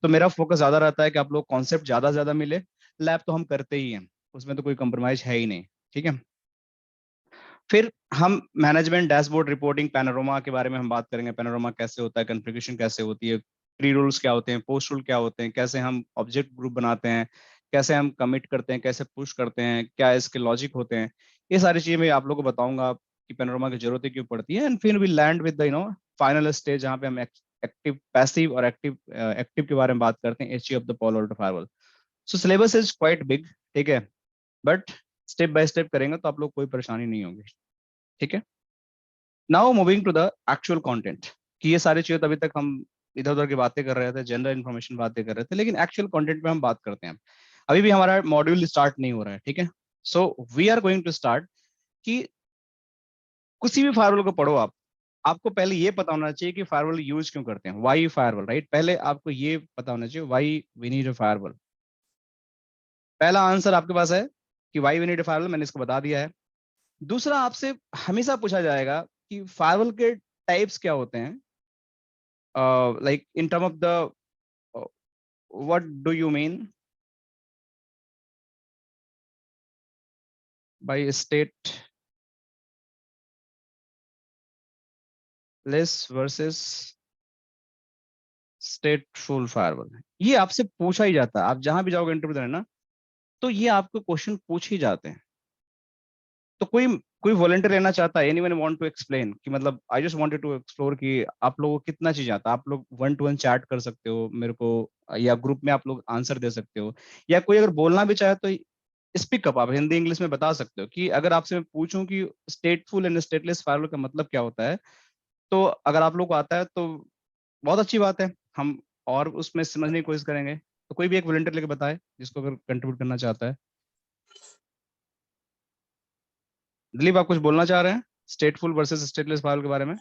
तो मेरा फोकस ज्यादा रहता है कि आप लोग कॉन्सेप्ट ज्यादा से ज्यादा मिले। लैब तो हम करते ही हैं, उसमें तो कोई कंप्रोमाइज है ही नहीं, ठीक है। फिर हम मैनेजमेंट डैशबोर्ड रिपोर्टिंग पैनोरामा के बारे में हम बात करेंगे, पैनोरामा कैसे होता है, कॉन्फ़िगरेशन कैसे होती है, प्री रूल्स क्या होते हैं, पोस्ट रूल क्या होते हैं, कैसे हम ऑब्जेक्ट ग्रुप बनाते हैं, कैसे हम कमिट करते हैं, कैसे पुश करते हैं, क्या इसके लॉजिक होते हैं, ये सारी चीजें मैं आप लोगों को बताऊंगा कि पैनोरामा की जरूरत क्यों पड़ती है। एंड फिर we land with the final stage जहाँ पे हम एक्टिव पैसिव और एक्टिव एक्टिव के बारे में बात करते हैं, HA of the Palo Alto firewall. So syllabus is quite big, ठीक है, बट स्टेप बाय स्टेप करेंगे तो आप लोग कोई परेशानी नहीं होगी, ठीक है। Now moving to the actual content, कि ये सारी चीजें अभी तक हम इधर उधर की बातें कर रहे थे, जनरल इन्फॉर्मेशन बातें कर रहे थे, लेकिन एक्चुअल कंटेंट पे हम बात करते हैं। अभी भी हमारा मॉड्यूल स्टार्ट नहीं हो रहा है, ठीक है। So we are going to start कि किसी भी फायरवॉल को पढ़ो आप, आपको पहले ये पता होना चाहिए कि फायरवॉल यूज क्यों करते हैं, वाई फायरवॉल, राइट। पहले आपको ये पता होना चाहिए why we need a firewall. पहला आंसर आपके पास है कि why we need a firewall, मैंने इसको बता दिया है। दूसरा, आपसे हमेशा पूछा जाएगा कि फायरवॉल के टाइप्स क्या होते हैं, like in term of the uh, what do you mean by stateless versus stateful firewall, ये आपसे पूछा ही जाता है, आप जहां भी जाओगे इंटरव्यू देने ना, तो ये आपको क्वेश्चन पूछ ही जाते हैं। तो कोई कोई वॉलंटियर लेना चाहता है, एनीवन वांट टू एक्सप्लेन कि मतलब I just wanted to explore कि आप लोगों को कितना चीज आता है, आप लोग 1 to 1 चैट कर सकते हो मेरे को, या ग्रुप में आप लोग आंसर दे सकते हो, या कोई अगर बोलना भी चाहे तो स्पीक अप, आप हिंदी इंग्लिश में बता सकते हो। कि अगर आपसे मैं पूछूं कि स्टेटफुल एंड स्टेटलेस फायरवॉल का मतलब क्या होता है, तो अगर आप लोग को आता है तो बहुत अच्छी बात है, हम और उसमें समझने की कोशिश करेंगे। तो कोई भी एक वॉलंटियर लेके बताए जिसको अगर कंट्रीब्यूट करना चाहता है। दिलीप, आप कुछ बोलना चाह रहे हैं स्टेटफुल वर्सेस स्टेटलेस फायरवॉल के बारे में?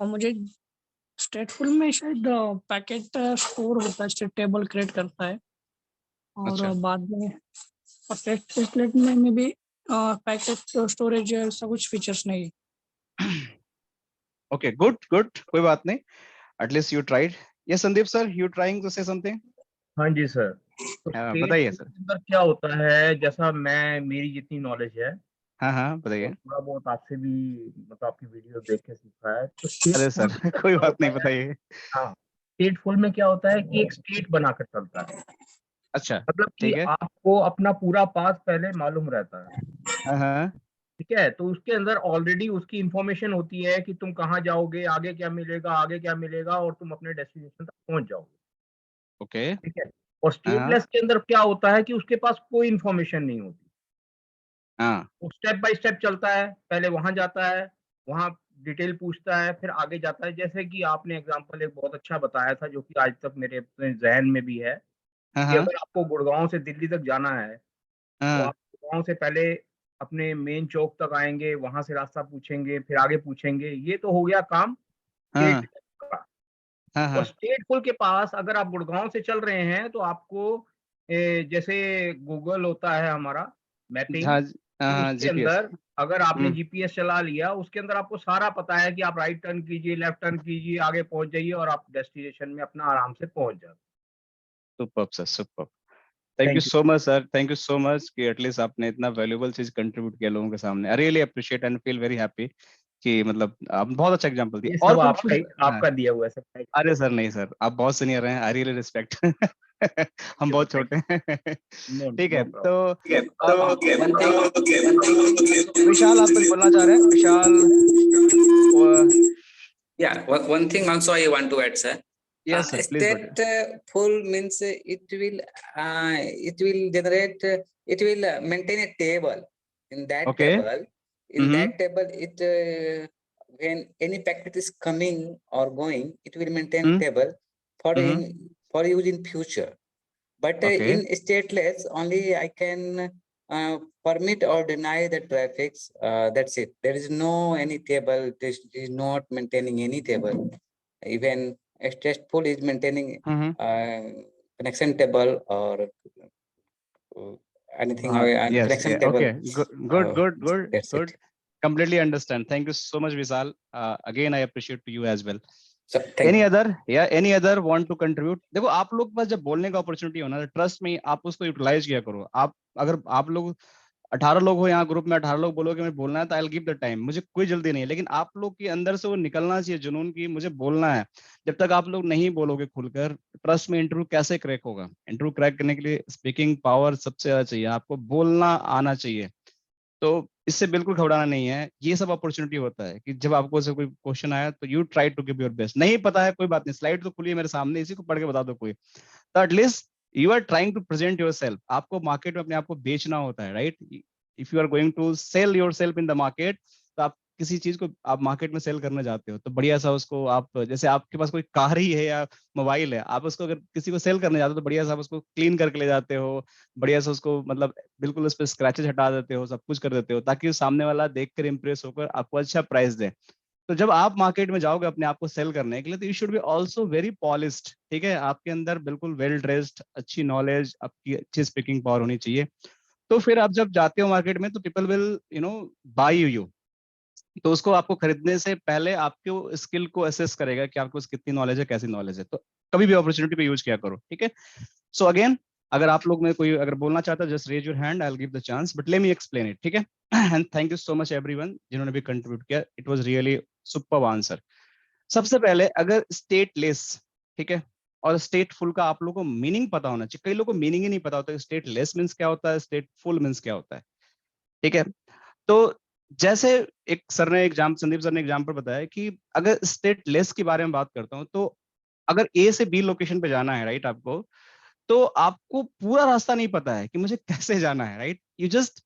मुझे स्टेटफुल में शायद पैकेट स्टोर होता है, स्टेट टेबल क्रिएट करता है, और अच्छा, बाद में स्टेटलेट में भी पैकेट स्टोरेज ऐसा कुछ फीचर्स नहीं। ओके, गुड गुड, कोई बात नहीं, at least you tried. Yes Sandeep sir, you trying to say something? हाँ जी सर। तो स्टेट बताइए के सर। अंदर क्या होता है, जैसा मैं मेरी जितनी नॉलेज है हाँ हाँ, और बताइए। थोड़ा बहुत आपसे भी मतलब आपकी वीडियो देख के सीखा है, तो स्टेट अरे फुल सर के अंदर कोई क्या बात नहीं, होता है। बताइए। हाँ, स्टेट फुल में क्या होता है कि एक स्टेट बनाकर चलता है। अच्छा, मतलब कि ठीक है। आपको अपना पूरा पाथ पहले मालूम रहता है, हाँ हाँ। ठीक है। तो उसके अंदर ऑलरेडी उसकी इंफॉर्मेशन होती है कि तुम कहाँ जाओगे, आगे क्या मिलेगा, आगे क्या मिलेगा, और तुम अपने डेस्टिनेशन तक पहुंच जाओगे, ओके। ठीक है। और हाँ हाँ। स्टेटलेस के अंदर क्या होता है कि उसके पास कोई इंफॉर्मेशन नहीं होती, हाँ वो स्टेप बाय स्टेप चलता है, पहले वहां जाता है, वहां डिटेल पूछता है, फिर आगे जाता है। जैसे कि आपने एग्जांपल एक बहुत अच्छा बताया था, जो कि आज तक मेरे अपने जहन में भी है, हाँ। कि हाँ अगर आपको गुड़गांव से दिल्ली तक जाना है, तो हाँ। आप गुड़गांव से पहले अपने मेन चौक तक आएंगे, वहां से रास्ता पूछेंगे, फिर आगे पूछेंगे। ये तो हो गया काम स्टेट हाँ का। हाँ। और हाँ स्टेट पुल के पास अगर आप गुड़गांव से चल रहे हैं, तो आपको जैसे गूगल होता है हमारा मैपिंग, हाँ। हाँ तो हाँ, उसके जीपीएस। अंदर अगर आपने हम्म। जीपीएस चला लिया, उसके अंदर आपको सारा पता है कि आप राइट टर्न कीजिए, लेफ्ट टर्न कीजिए, आगे पहुंच जाइए, और आप डेस्टिनेशन में अपना आराम से पहुंच जाते superb sir, superb. Thank you Thank you. So much sir, thank you so much कि एटलीस्ट आपने इतना वैल्यूएबल चीज कंट्रीब्यूट किया लोगों के सामने। I really appreciate and feel very happy कि मतलब आप बहुत अच्छा एग्जांपल दिए। ये और सब कुछ आपका हाँ, आपका दिया हुआ है सब। Thank अरे सर नहीं सर, आप बहुत सीनियर हैं, आई रियली रिस्पेक्ट। हम you, बहुत sir. छोटे हैं। No, ठीक है, no problem. तो विशाल आप कुछ बोलना चाह रहे हैं? विशाल Yeah, one thing also I want to add, sir. Yes sir please go State full means it will generate, it will maintain a table. In that Okay. table, it when any packet is coming or going, it will maintain table for for use in future. But Okay. in stateless, only I can permit or deny the traffics. That's it. There is no any table. This is not maintaining any table. Even a stateful is maintaining connection table or anything. yes, Connection yeah, table. okay, good. That's it. Completely understand. Thank you so much, Vishal. Again, I appreciate to you as well. So thank Any you. other want to contribute? देखो आप लोग के पास जब बोलने का अपॉर्चुनिटी हो ना, ट्रस्ट में आप उसको यूटिलाइज किया करो। आप अगर आप लोग 18 लोग हो यहाँ ग्रुप में, 18 लोग बोलोगे मैं बोलना है तो आई विल गिव द टाइम, मुझे कोई जल्दी नहीं है, लेकिन आप लोग के अंदर से वो निकलना चाहिए जुनून की मुझे बोलना है। जब तक आप लोग नहीं बोलोगे खुलकर, ट्रस्ट में इंटरव्यू कैसे क्रैक होगा? इंटरव्यू क्रैक करने के लिए स्पीकिंग पावर सबसे ज्यादा चाहिए, आपको बोलना आना चाहिए। तो इससे बिल्कुल घबराना नहीं है, ये सब अपॉर्चुनिटी होता है कि जब आपको से कोई क्वेश्चन आया तो you try to give your best. नहीं पता है कोई बात नहीं, स्लाइड तो खुली है मेरे सामने, इसी को पढ़ के बता दो कोई, तो at least you are trying to present yourself. आपको मार्केट में अपने आप को बेचना होता है, राइट? If you are going to sell yourself in the market, तो आप किसी चीज को आप मार्केट में सेल करने जाते हो तो बढ़िया सा उसको आप, जैसे आपके पास कोई कार ही है या मोबाइल है, आप उसको अगर किसी को सेल करने जाते हो तो बढ़िया सा आप उसको क्लीन करके ले जाते हो, बढ़िया से उसको मतलब बिल्कुल उस पर स्क्रैचेस हटा देते हो, सब कुछ कर देते हो, ताकि सामने वाला देखकर इंप्रेस होकर आपको अच्छा प्राइस दे। तो जब आप मार्केट में जाओगे अपने आप को सेल करने के लिए, तो you should be also very polished. ठीक है, आपके अंदर बिल्कुल वेल ड्रेस्ड, अच्छी नॉलेज, आपकी अच्छी स्पीकिंग पावर होनी चाहिए। तो फिर आप जब जाते हो मार्केट में तो पीपल विल बाय यू। तो उसको आपको खरीदने से पहले आपके स्किल को असेस करेगा कि आपको कितनी नॉलेज है, कैसी नॉलेज है। तो कभी भी अपॉर्चुनिटी पे यूज किया करो, ठीक है? सो अगेन, अगर आप लोग में कोई अगर बोलना चाहता है, just raise your hand, I will give the chance, but let me explain it, ठीक है? And thank you so much everyone जिन्होंने भी कंट्रीब्यूट किया, it was really superb answer. सबसे पहले, अगर स्टेटलेस, ठीक है, और स्टेटफुल का आप लोगों को मीनिंग पता होना चाहिए। कई लोगों को मीनिंग ही नहीं पता होता, स्टेटलेस मीन्स क्या होता है, स्टेटफुल मीन्स क्या होता है, ठीक है? तो जैसे एक सर ने संदीप सर ने एग्जाम्पल बताया कि अगर स्टेटलेस के बारे में बात करता हूं, तो अगर ए से बी लोकेशन पे जाना है, राइट, आपको, तो आपको पूरा रास्ता नहीं पता है कि मुझे कैसे जाना है, right? You just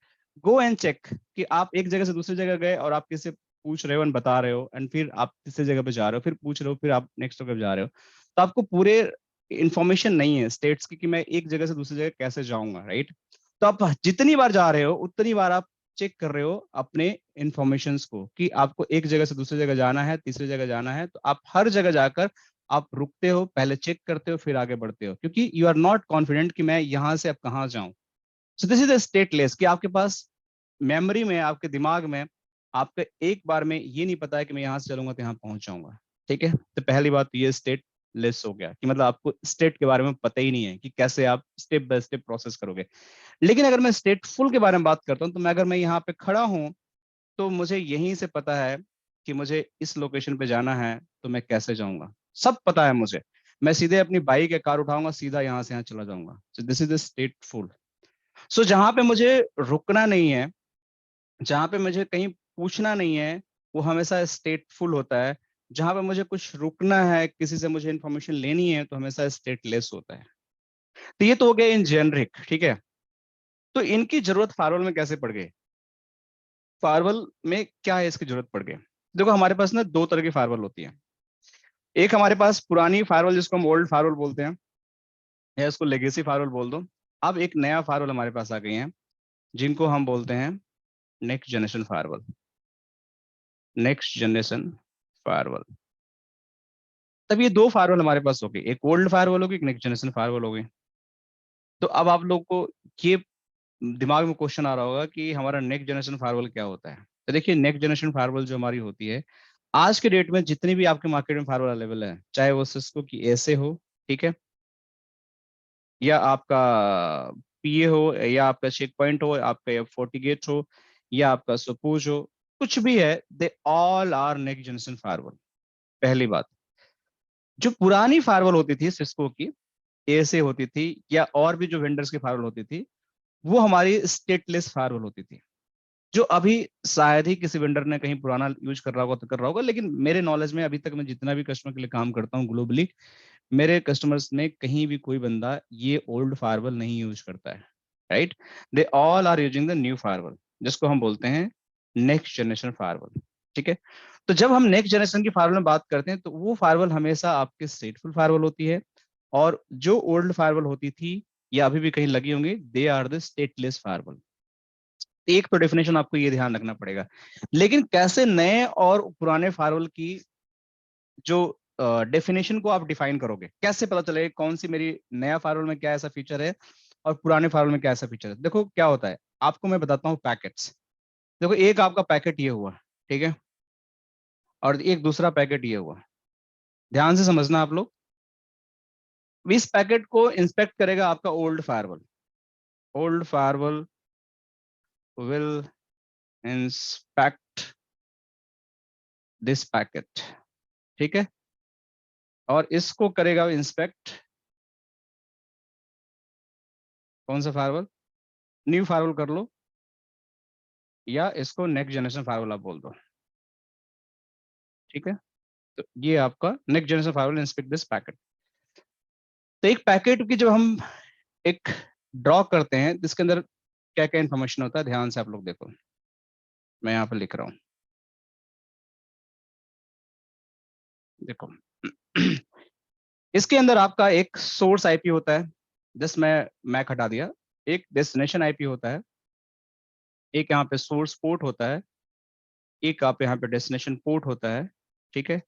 go and check कि आप एक जगह से दूसरी जगह गए और आप किसी से पूछ रहे हो एंड बता रहे हो, एंड फिर आप तीसरी जगह पे जा रहे हो, फिर पूछ रहे हो, फिर आप नेक्स्ट जगह पे जा रहे हो, तो आपको पूरे इंफॉर्मेशन नहीं है स्टेट्स की कि मैं एक जगह से दूसरी जगह कैसे जाऊंगा, राइट? तो आप जितनी बार जा रहे हो उतनी बार आप चेक कर रहे हो अपने इंफॉर्मेशंस को कि आपको एक जगह से दूसरी जगह जाना है, तीसरी जगह जाना है, तो आप हर जगह जाकर आप रुकते हो, पहले चेक करते हो, फिर आगे बढ़ते हो, क्योंकि यू आर नॉट कॉन्फिडेंट कि मैं यहाँ से अब कहाँ जाऊं। सो दिस इज अ स्टेटलेस, कि आपके पास मेमोरी में, आपके दिमाग में, आपके एक बार में ये नहीं पता है कि मैं यहाँ से चलूंगा तो यहाँ पहुंच जाऊंगा, ठीक है? तो पहली बात ये स्टेट लेस हो गया कि मतलब आपको स्टेट के बारे में पता ही नहीं है कि कैसे आप स्टेप बाय स्टेप प्रोसेस करोगे। लेकिन अगर मैं स्टेटफुल के बारे में बात करता हूँ, तो मैं अगर मैं यहाँ पे खड़ा हूँ तो मुझे यहीं से पता है कि मुझे इस लोकेशन पे जाना है, तो मैं कैसे जाऊंगा, सब पता है मुझे। मैं सीधे अपनी बाइक या कार उठाऊंगा, सीधा यहाँ से यहाँ चला जाऊंगा। सो दिस इज द स्टेटफुल। सो जहां पे मुझे रुकना नहीं है, जहां पे मुझे कहीं पूछना नहीं है, वो हमेशा स्टेटफुल होता है। जहां पे मुझे कुछ रुकना है, किसी से मुझे इंफॉर्मेशन लेनी है, तो हमेशा स्टेटलेस होता है। तो ये तो हो गया इन जेनरिक, ठीक है? तो इनकी जरूरत फायरवॉल में कैसे पड़ गई? फायरवॉल में क्या है इसकी जरूरत पड़ गई? देखो, हमारे पास ना दो तरह की फायरवॉल होती है। एक हमारे पास पुरानी फायरवॉल जिसको हम ओल्ड फायरवॉल बोलते हैं, या इसको लेगेसी फायरवॉल बोल दो। अब एक नया फायरवॉल हमारे पास आ गई है, जिनको हम बोलते हैं next generation firewall. Next generation firewall. तब ये दो फायरवॉल हमारे पास हो गई, एक ओल्ड फायरवॉल होगी, एक नेक्स्ट जनरेशन फायरवॉल होगी। तो अब आप लोग को ये दिमाग में क्वेश्चन आ रहा होगा कि हमारा नेक्स्ट जनरेशन फायरवॉल क्या होता है? तो देखिए, नेक्स्ट जनरेशन फायरवॉल जो हमारी होती है, आज के डेट में जितनी भी आपके मार्केट में फायरवॉल अवेलेबल है, चाहे वो सिस्को की ऐसे हो, ठीक है, या आपका पीए हो, या आपका चेक पॉइंट हो, आपका फोर्टिगेट हो, या आपका सपोज हो, कुछ भी है, they all are next generation firewall. पहली बात, जो पुरानी फायरवॉल होती थी सिस्को की, एएसए होती थी, या और भी जो वेंडर्स की फायरवॉल होती थी, वो हमारी स्टेटलेस फायरवॉल होती थी, जो अभी शायद ही किसी वेंडर ने कहीं पुराना यूज कर रहा होगा तो कर रहा होगा, लेकिन मेरे नॉलेज में अभी तक मैं जितना भी कस्टमर के लिए काम करता हूँ ग्लोबली, मेरे कस्टमर्स में कहीं भी कोई बंदा ये ओल्ड फायरवॉल नहीं यूज करता है, right. They all are using the new firewall, जिसको हम बोलते हैं नेक्स्ट जनरेशन फायरवॉल, ठीक है। तो जब हम नेक्स्ट जनरेशन की फायरवॉल में बात करते हैं, तो वो फायरवॉल हमेशा आपके स्टेटफुल फायरवॉल होती है, और जो ओल्ड फायरवॉल होती थी या अभी भी कहीं लगी होंगी, they are the stateless firewall. एक तो डेफिनेशन आपको ये ध्यान रखना पड़ेगा। लेकिन कैसे नए और पुराने फायरवॉल की जो डेफिनेशन को आप डिफाइन करोगे, कैसे पता चलेगा कौन सी मेरी नया फायरवॉल में क्या ऐसा फीचर है और पुराने फायरवॉल में क्या ऐसा फीचर है। देखो क्या होता है, आपको मैं बताता हूँ पैकेट्स। देखो एक आपका पैकेट ये हुआ, ठीक है, और एक दूसरा पैकेट ये हुआ। ध्यान से समझना आप लोग, इस पैकेट को इंस्पेक्ट करेगा आपका old firewall. Old firewall will inspect this packet, ठीक है, और इसको करेगा इंस्पेक्ट कौन सा फायरवॉल, न्यू फायरवॉल कर लो, या इसको नेक्स्ट जनरेशन फायरवॉल आप बोल दो, ठीक है। तो ये आपका next generation firewall inspect this packet. तो एक पैकेट की जब हम एक ड्रॉ करते हैं, इसके अंदर क्या क्या इंफॉर्मेशन होता है, ध्यान से आप लोग देखो, मैं यहाँ पर लिख रहा हूँ, देखो। इसके अंदर आपका एक सोर्स आईपी होता है, जस्ट मैं मैक हटा दिया, एक डेस्टिनेशन आईपी होता है, एक यहाँ पे सोर्स पोर्ट होता है, एक आप यहाँ पे डेस्टिनेशन पोर्ट होता है, ठीक है।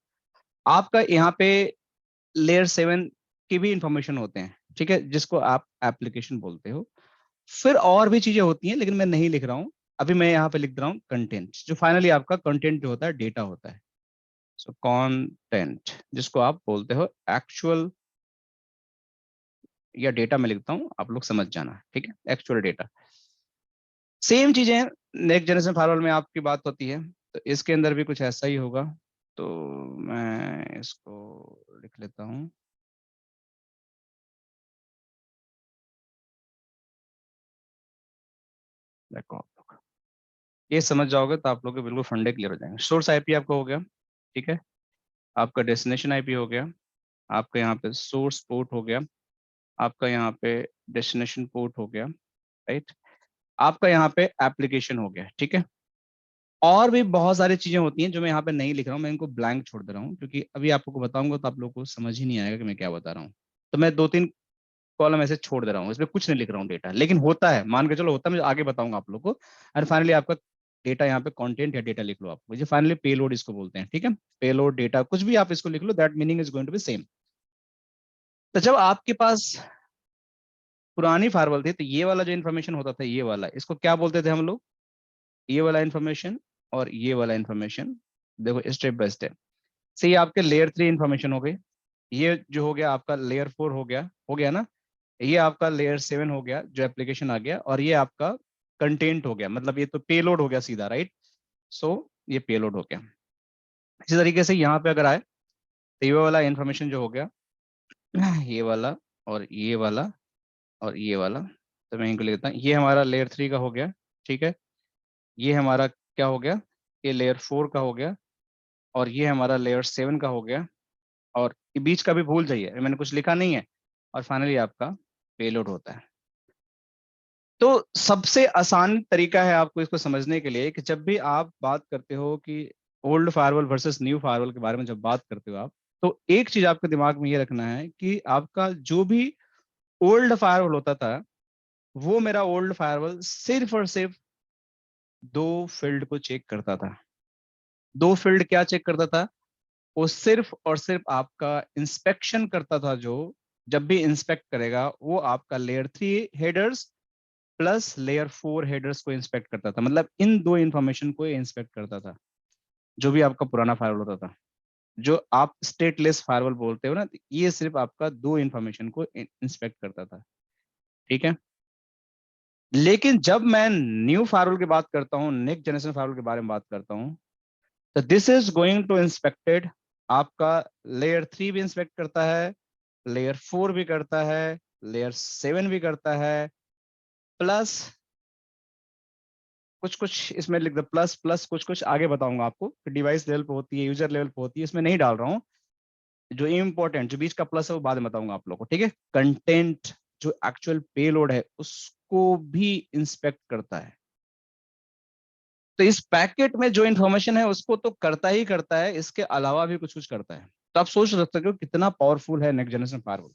आपका यहाँ पे लेयर 7 की भी इंफॉर्मेशन होते हैं, ठीक है, जिसको आप एप्लीकेशन बोलते हो। फिर और भी चीजें होती हैं, लेकिन मैं नहीं लिख रहा हूँ अभी, मैं यहाँ पे लिख रहा हूँ कंटेंट, जो फाइनली आपका कंटेंट जो होता है डेटा होता है। सो कंटेंट जिसको आप बोलते हो एक्चुअल, या डेटा में लिखता हूँ, आप लोग समझ जाना, ठीक है, एक्चुअल डेटा। सेम चीजें नेक्स्ट जनरेशन फायरवॉल में आपकी बात होती है, तो इसके अंदर भी कुछ ऐसा ही होगा। तो मैं इसको लिख लेता हूँ, देखो आप लोग ये समझ जाओगे तो आप लोग के बिल्कुल फंडे क्लियर हो जाएंगे। सोर्स आईपी आपका हो गया, ठीक है, आपका डेस्टिनेशन आईपी हो गया, आपका यहाँ पे सोर्स पोर्ट हो गया, आपका यहाँ पे डेस्टिनेशन पोर्ट हो गया, राइट, आपका यहाँ पे एप्लीकेशन हो गया, ठीक है। और भी बहुत सारी चीजें होती हैं जो मैं यहाँ पे नहीं लिख रहा हूँ, मैं इनको ब्लैंक छोड़ दे रहा हूँ, क्योंकि अभी आप लोग को बताऊंगा तो आप लोग को समझ ही नहीं आएगा कि मैं क्या बता रहा हूँ। तो मैं 2-3 कॉलम ऐसे छोड़ दे रहा हूँ, इसमें कुछ नहीं लिख रहा हूँ डेटा, लेकिन होता है, मान के चलो होता है, मैं आगे बताऊंगा आप लोग को। और फाइनली आपका डेटा यहाँ पे कंटेंट या डेटा लिख लो आप, मुझे फाइनली पेलोड इसको बोलते हैं, ठीक है। पेलोड डेटा कुछ भी आप इसको लिख लो, that meaning is going to be same. तो जब आपके पास पुरानी फायरवॉल थी, तो ये वाला जो इन्फॉर्मेशन होता था, ये वाला, इसको क्या बोलते थे हम लोग, ये वाला इन्फॉर्मेशन और ये वाला इन्फॉर्मेशन। देखो स्टेप बाय स्टेप से ये आपके लेयर 3 इन्फॉर्मेशन हो गई, ये जो हो गया आपका लेयर 4 हो गया ना, ये आपका लेयर 7 हो गया जो एप्लीकेशन आ गया, और ये आपका कंटेंट हो गया, मतलब ये तो पेलोड हो गया सीधा, राइट। सो ये पेलोड हो गया। इसी तरीके से यहाँ पे अगर आए, तो ये वाला इन्फॉर्मेशन जो हो गया, ये वाला और ये वाला और ये वाला, तो मैं इनको लिखता हूँ, ये हमारा लेयर 3 का हो गया, ठीक है। ये हमारा क्या हो गया, ये लेयर 4 का हो गया, और ये हमारा लेयर 7 का हो गया, और ये बीच का भी भूल जाइए, मैंने कुछ लिखा नहीं है। और फाइनली आपका पेलोड होता है। तो सबसे आसान तरीका है आपको इसको समझने के लिए कि जब भी आप बात करते हो कि old firewall versus new firewall के बारे में जब बात करते हो आप, तो एक चीज आपके दिमाग में ये रखना है कि आपका जो भी ओल्ड फायरवॉल होता था, वो मेरा ओल्ड फायरवॉल सिर्फ और सिर्फ 2 फील्ड को चेक करता था। 2 फील्ड क्या चेक करता था, वो सिर्फ और सिर्फ आपका इंस्पेक्शन करता था, जो जब भी इंस्पेक्ट करेगा वो आपका layer 3 headers plus layer 4 headers को इंस्पेक्ट करता था। मतलब इन 2 इंफॉर्मेशन को इंस्पेक्ट करता था, जो भी आपका पुराना फायरवॉल होता था, जो आप स्टेटलेस फायरवॉल बोलते हो ना, ये सिर्फ आपका 2 इंफॉर्मेशन को इंस्पेक्ट करता था। ठीक है। लेकिन जब मैं न्यू फायरवॉल की बात करता हूँ, नेक्स्ट जनरेशन फायरवॉल के बारे में बात करता हूँ, तो this is going to inspected, आपका लेयर 3 भी इंस्पेक्ट करता है, लेयर 4 भी करता है, लेयर 7 भी करता है, प्लस कुछ कुछ इसमें लिख दो, प्लस प्लस कुछ कुछ आगे बताऊंगा आपको, डिवाइस लेवल पे होती है, यूजर लेवल पे होती है, इसमें नहीं डाल रहा हूँ। जो इम्पोर्टेंट, जो बीच का प्लस है वो बाद में बताऊंगा आप लोगों को, ठीक है। कंटेंट जो एक्चुअल पेलोड है उसको भी इंस्पेक्ट करता है। तो इस पैकेट में जो इंफॉर्मेशन है उसको तो करता ही करता है, इसके अलावा भी कुछ कुछ करता है। तो आप सोच सकते हो कितना पावरफुल है नेक्स्ट जनरेशन फायरवॉल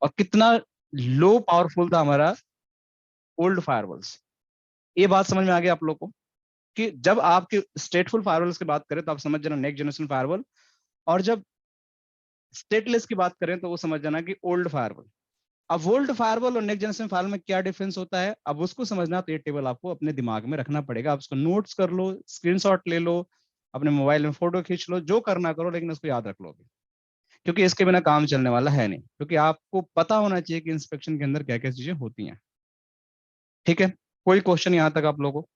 और कितना लो पावरफुल था हमारा ओल्ड फायरवॉल्स। ये बात समझ में आ गई आप लोग को कि जब आपके स्टेटफुल फायरवॉल्स की बात करें तो आप समझ जाना नेक्स्ट जनरेशन फायरवॉल, और जब स्टेटलेस की बात करें तो वो समझ जाना कि ओल्ड फायरवॉल। अब ओल्ड फायरवॉल और नेक्स्ट जनरेशन फायरवॉल में क्या डिफरेंस होता है, अब उसको समझना तो ये टेबल आपको अपने दिमाग में रखना पड़ेगा। आप उसको नोट्स कर लो, स्क्रीनशॉट ले लो, अपने मोबाइल में फोटो खींच लो, जो करना करो, लेकिन उसको याद रख लो अभी, क्योंकि इसके बिना काम चलने वाला है नहीं। क्योंकि आपको पता होना चाहिए कि इंस्पेक्शन के अंदर क्या क्या चीजें होती हैं। ठीक है, कोई क्वेश्चन यहाँ तक आप लोगों को?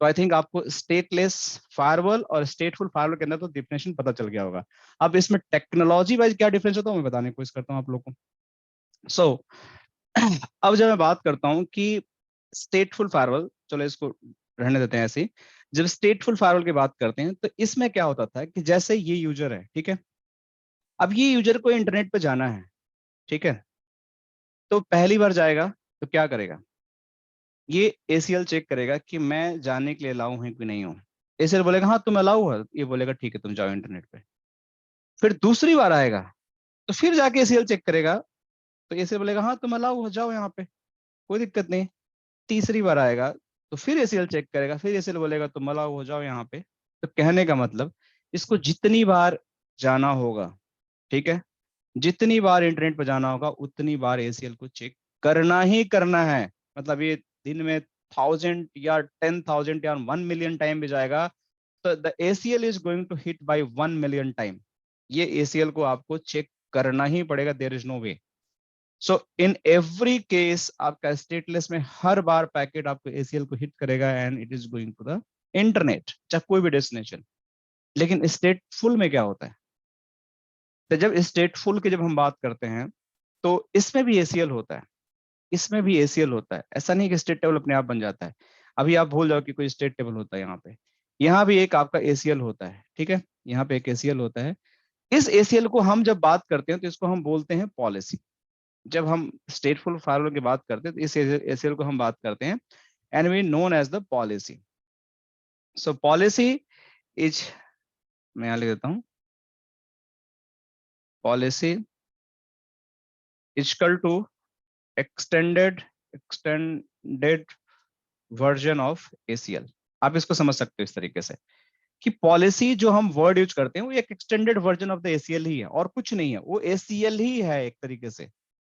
तो आई थिंक आपको स्टेटलेस फायरवॉल और स्टेटफुल फायरवॉल के अंदर तो डिफिनेशन पता चल गया होगा। अब इसमें टेक्नोलॉजी वाइज क्या डिफरेंस होता है मैं बताने की कोशिश करता हूँ आप लोग को। सो अब जब मैं बात करता हूँ कि स्टेटफुल फायरवॉल, चलो इसको रहने देते हैं ऐसे ही। जब स्टेटफुल फायरवॉल की बात करते हैं तो इसमें क्या होता था कि जैसे ये यूजर है, ठीक है, अब ये यूजर को इंटरनेट पे जाना है, ठीक है, तो पहली बार जाएगा तो क्या करेगा, ये ACL चेक करेगा कि मैं जाने के लिए अलाउ हूं कि नहीं हूं। ACL बोलेगा हाँ तुम अलाउ है, ये बोलेगा ठीक है तुम जाओ इंटरनेट पे। फिर दूसरी बार आएगा तो फिर जाके ACL चेक करेगा, तो ACL बोलेगा हाँ तुम अलाउ हो, जाओ यहाँ पे, कोई दिक्कत नहीं। तीसरी बार आएगा तो फिर ACL चेक करेगा, फिर ACL बोलेगा तुम अलाउ हो, जाओ यहाँ पे। तो कहने का मतलब इसको जितनी बार जाना होगा, ठीक है, जितनी बार इंटरनेट पर जाना होगा उतनी बार ACL को चेक करना ही करना है। मतलब ये दिन में 1000 या 10,000 या 1 million टाइम भी जाएगा तो the ACL is going to hit by 1 million time. ये ACL को आपको चेक करना ही पड़ेगा, there is no way. So in every case आपका स्टेटलेस में हर बार पैकेट आपको ACL को हिट करेगा and it is going to the internet, चाहे कोई भी डेस्टिनेशन। लेकिन स्टेटफुल में क्या होता है, तो जब स्टेटफुल की जब हम बात करते हैं तो इसमें भी ACL होता है, इसमें भी ACL होता है। ऐसा नहीं कि स्टेट टेबल अपने आप बन जाता है। अभी आप भूल जाओ कि कोई स्टेट टेबल होता है यहाँ पे, यहाँ भी एक आपका ACL होता है, ठीक है, यहाँ पे एक ACL होता है। इस ACL को हम जब बात करते हैं तो इसको हम बोलते हैं पॉलिसी। जब हम स्टेटफुल फायरवॉल की बात करते हैं तो इस ACL को हम बात करते हैं and we known as the policy. So policy is, मैं यहाँ लिख देता हूँ, policy equal to extended version of ACL। आप इसको समझ सकते हो इस तरीके से कि पॉलिसी जो हम वर्ड यूज करते हैं वो एक extended version of the ACL ही है और कुछ नहीं है, वो ACL ही है एक तरीके से,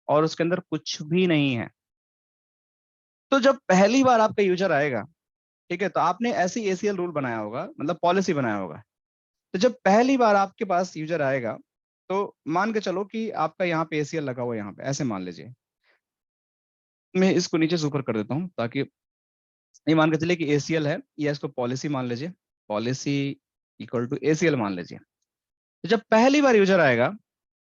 और उसके अंदर कुछ भी नहीं है। तो जब पहली बार आपका यूजर आएगा, ठीक है, तो आपने ऐसी ACL रूल बनाया होगा, मतलब पॉलिसी बनाया होगा। तो जब पहली बार आपके पास यूजर आएगा तो मान के चलो कि आपका यहाँ पे ACL लगा हुआ है, यहाँ पे ऐसे मान लीजिए, मैं इसको नीचे से ऊपर कर देता हूँ ताकि ये मान के चलिए कि ACL है, या इसको पॉलिसी मान लीजिए, पॉलिसी इक्वल टू ACL मान लीजिए। तो जब पहली बार यूजर आएगा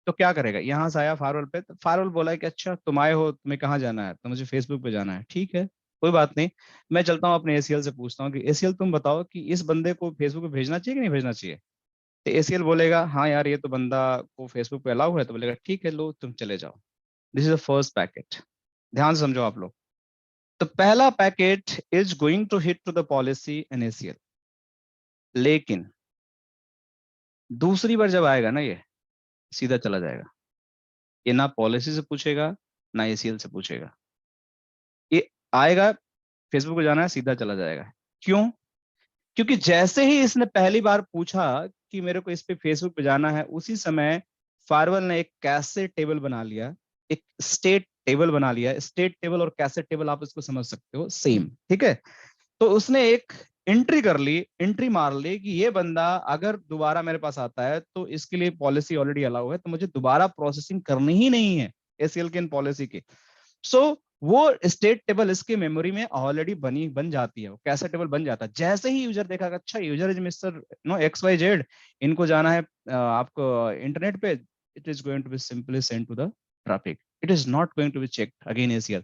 तो क्या करेगा, यहाँ से आया फायरवॉल पे, तो फायरवॉल बोला है कि अच्छा तुम आए हो, तुम्हें कहाँ जाना है, तो मुझे फेसबुक पे जाना है, ठीक है कोई बात नहीं। मैं चलता हूँ अपने ACL से पूछता हूँ कि ACL तुम बताओ कि इस बंदे को फेसबुक पे भेजना चाहिए कि नहीं भेजना चाहिए। तो ACL बोलेगा हाँ यार ये तो बंदा को फेसबुक पे अलाउ है, तो बोलेगा ठीक है लो तुम चले जाओ। This is the first packet, ध्यान से समझो आप लोग। तो पहला packet is going to hit to the policy and ACL। लेकिन दूसरी बार जब आएगा ना ये सीधा चला जाएगा, ये ना पॉलिसी से पूछेगा ना ACL से पूछेगा, ये आएगा फेसबुक पे जाना है सीधा चला जाएगा। क्यों? क्योंकि जैसे ही इसने पहली बार पूछा कि मेरे को इस पे फेसबुक पे जाना है, उसी समय फायरवॉल ने एक कैसेट टेबल बना लिया, एक स्टेट टेबल बना लिया। स्टेट टेबल और कैसेट टेबल आप इसको समझ सकते हो सेम, ठीक है। तो उसने एक एंट्री कर ली, एंट्री मार ली कि ये बंदा अगर दोबारा मेरे पास आता है तो इसके लिए पॉलिसी ऑलरेडी अलाउ है, तो मुझे दोबारा प्रोसेसिंग करनी ही नहीं है ACL के इन पॉलिसी की। सो वो स्टेट टेबल इसके मेमोरी में ऑलरेडी बन जाती है, वो कैसा टेबल बन जाता है। जैसे ही यूजर देखा अच्छा user is mister no XYZ, इनको जाना है आपको इंटरनेट पे, it is going to be simply send to the traffic, it is not going to be checked again ACL।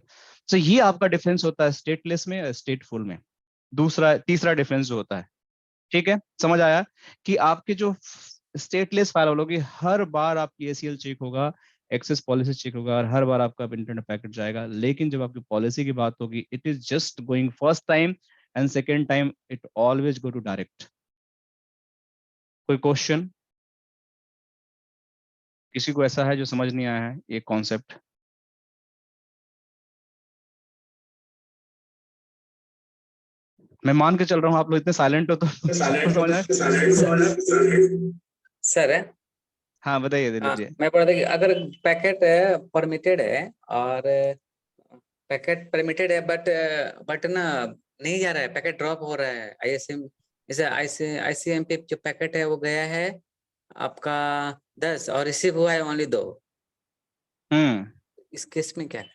So ये आपका डिफरेंस होता है स्टेटलेस में, स्टेटफुल में। तीसरा डिफरेंस जो होता है, ठीक है, समझ आया कि आपके जो स्टेटलेस फाइल होगी हर बार आपकी ACL चेक होगा, एक्सेस पॉलिसी चेक होगा, और हर बार आपका इंटरनेट पैकेट जाएगा। लेकिन जब आपकी पॉलिसी की बात होगी, it is just going first time and second time it always go to direct. कोई क्वेश्चन किसी को ऐसा है जो समझ नहीं आया है ये कॉन्सेप्ट? मैं मान के चल रहा हूँ आप लोग इतने साइलेंट हो तो सबको समझ आया। सर हाँ बताइए हाँ, दिलीप जी। मैं पढ़ रहा था कि अगर पैकेट परमिटेड है और पैकेट परमिटेड है बट ना नहीं जा रहा है, पैकेट ड्रॉप हो रहा है, ISM जैसे ICMP जो पैकेट है वो गया है आपका 10 और रिसीव हुआ है ओनली 2, इस केस में क्या है?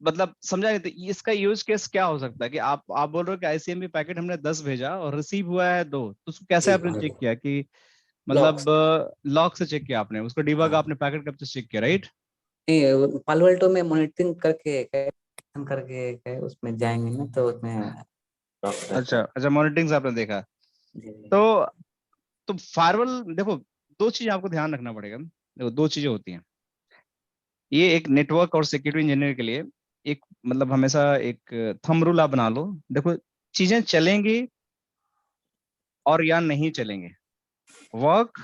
मतलब समझा नहीं, तो इसका यूज केस क्या हो सकता है कि आप बोल रहे हो कि ICMP पैकेट हमने 10 भेजा और रिसीव हुआ है 2, तो उसको कैसे आपने चेक किया कि मतलब लॉग से चेक किया आपने उसको, डिबग आपने पैकेट कब से चेक किया, राइट? नहीं, पालो अल्टो में मॉनिटरिंग करके उसमें जाएंगे ना तो उसमें अच्छा मॉनिटरिंग से आपने देखा। तो फायरवॉल देखो, दो चीज आपको ध्यान रखना पड़ेगा। देखो दो चीजें होती हैं, ये एक नेटवर्क और सिक्योरिटी इंजीनियर के लिए एक मतलब हमेशा एक थंब रूल आप बना लो। देखो चीजें चलेंगी और या नहीं चलेंगे, वर्क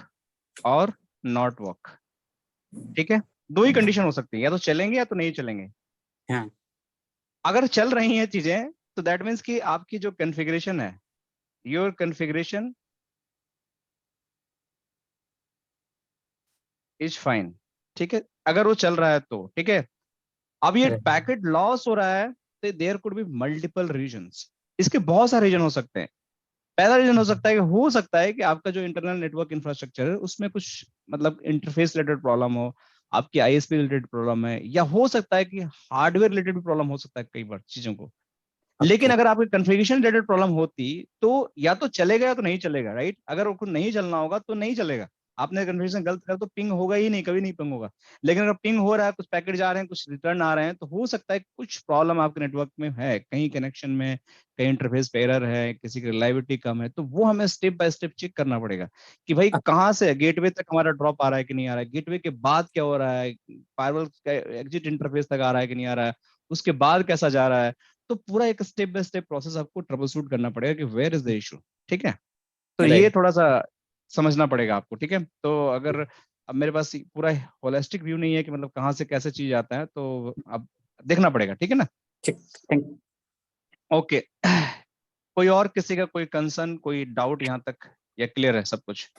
और नॉट वर्क, ठीक है? दो ही कंडीशन हो सकती है, या तो चलेंगे या तो नहीं चलेंगे। हाँ। अगर चल रही हैं चीजें तो दैट मीन्स कि आपकी जो कॉन्फ़िगरेशन है, योर कॉन्फ़िगरेशन इज फाइन, ठीक है, अगर वो चल रहा है तो ठीक है। अब ये पैकेट लॉस हो रहा है तो there could be multiple reasons, इसके बहुत सारे रीजन हो सकते हैं। पहला रीजन हो सकता है कि आपका जो इंटरनल नेटवर्क इंफ्रास्ट्रक्चर है उसमें कुछ मतलब इंटरफेस रिलेटेड प्रॉब्लम हो, आपकी ISP रिलेटेड प्रॉब्लम है, या हो सकता है कि हार्डवेयर रिलेटेड भी प्रॉब्लम हो सकता है कई बार चीजों को। लेकिन अगर आपकी कॉन्फ़िगरेशन रिलेटेड प्रॉब्लम होती तो या तो चलेगा या तो नहीं चलेगा, राइट? अगर वो नहीं चलना होगा तो नहीं चलेगा, आपने कन्फिग्रेशन गलत कर तो पिंग होगा ही नहीं, कभी नहीं पिंग होगा। लेकिन अगर पिंग हो रहा है, कुछ पैकेट जा रहे हैं, कुछ रिटर्न आ रहे हैं, तो हो सकता है कुछ प्रॉब्लम आपके नेटवर्क में है, कहीं कनेक्शन में, कहीं इंटरफेस पे एरर है, किसी की रिलायबिलिटी कम है, तो वो हमें स्टेप बाय स्टेप चेक करना पड़ेगा कि भाई कहाँ से गेटवे तक हमारा ड्रॉप आ रहा है कि नहीं आ रहा है, गेटवे के बाद क्या हो रहा है, फायरवॉल एग्जिट इंटरफेस तक आ रहा है कि नहीं आ रहा है, उसके बाद कैसा जा रहा है। तो पूरा एक स्टेप बाय स्टेप प्रोसेस आपको ट्रबल शूट करना पड़ेगा कि वेयर इज द इशू, ठीक है? तो ये थोड़ा सा समझना पड़ेगा आपको, ठीक है? तो अगर अब मेरे पास पूरा होलिस्टिक व्यू नहीं है कि मतलब कहाँ से कैसे चीज आता है, तो अब देखना पड़ेगा, ठीक है ना? ओके कोई और किसी का कोई कंसर्न, कोई डाउट यहाँ तक, या क्लियर है सब कुछ?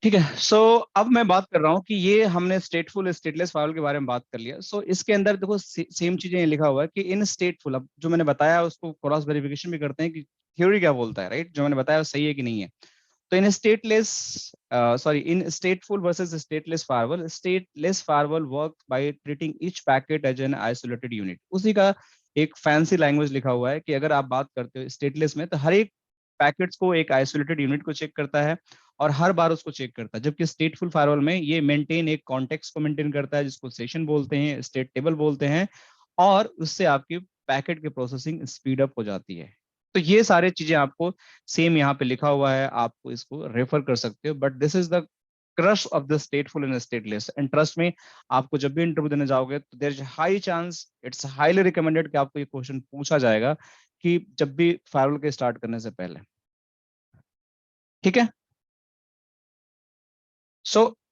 ठीक है। सो अब मैं बात कर रहा हूँ कि ये हमने स्टेटफुल स्टेटलेस फाइल के बारे में बात कर लिया। सो इसके अंदर देखो सेम चीजें ये लिखा हुआ है कि इन स्टेटफुल, अब जो मैंने बताया उसको क्रॉस वेरिफिकेशन भी करते हैं कि थ्योरी क्या बोलता है, राइट? जो मैंने बताया वो सही है कि नहीं है। तो in in stateful versus stateless firewall, stateless firewall work by treating each packet as an isolated unit. उसी का एक फैंसी लैंग्वेज लिखा हुआ है कि अगर आप बात करते हो स्टेटलेस में तो हर एक पैकेट्स को एक आइसोलेटेड यूनिट को चेक करता है और हर बार उसको चेक करता है। जबकि स्टेटफुल फायरवॉल में ये मेंटेन एक कॉन्टेक्स्ट को मेंटेन करता है, जिसको सेशन बोलते हैं, स्टेट टेबल बोलते हैं, और उससे आपकी पैकेट की प्रोसेसिंग स्पीड अप हो जाती है। तो ये सारे चीजें आपको सेम यहाँ पे लिखा हुआ है, आपको इसको रेफर कर सकते हो। But this is the crush of the stateful and stateless. And trust me, आपको जब भी इंटरव्यू देने जाओगे तो there is high chance, it's highly recommended कि आपको ये क्वेश्चन पूछा जाएगा कि जब भी फायरवॉल के स्टार्ट करने से पहले, ठीक है?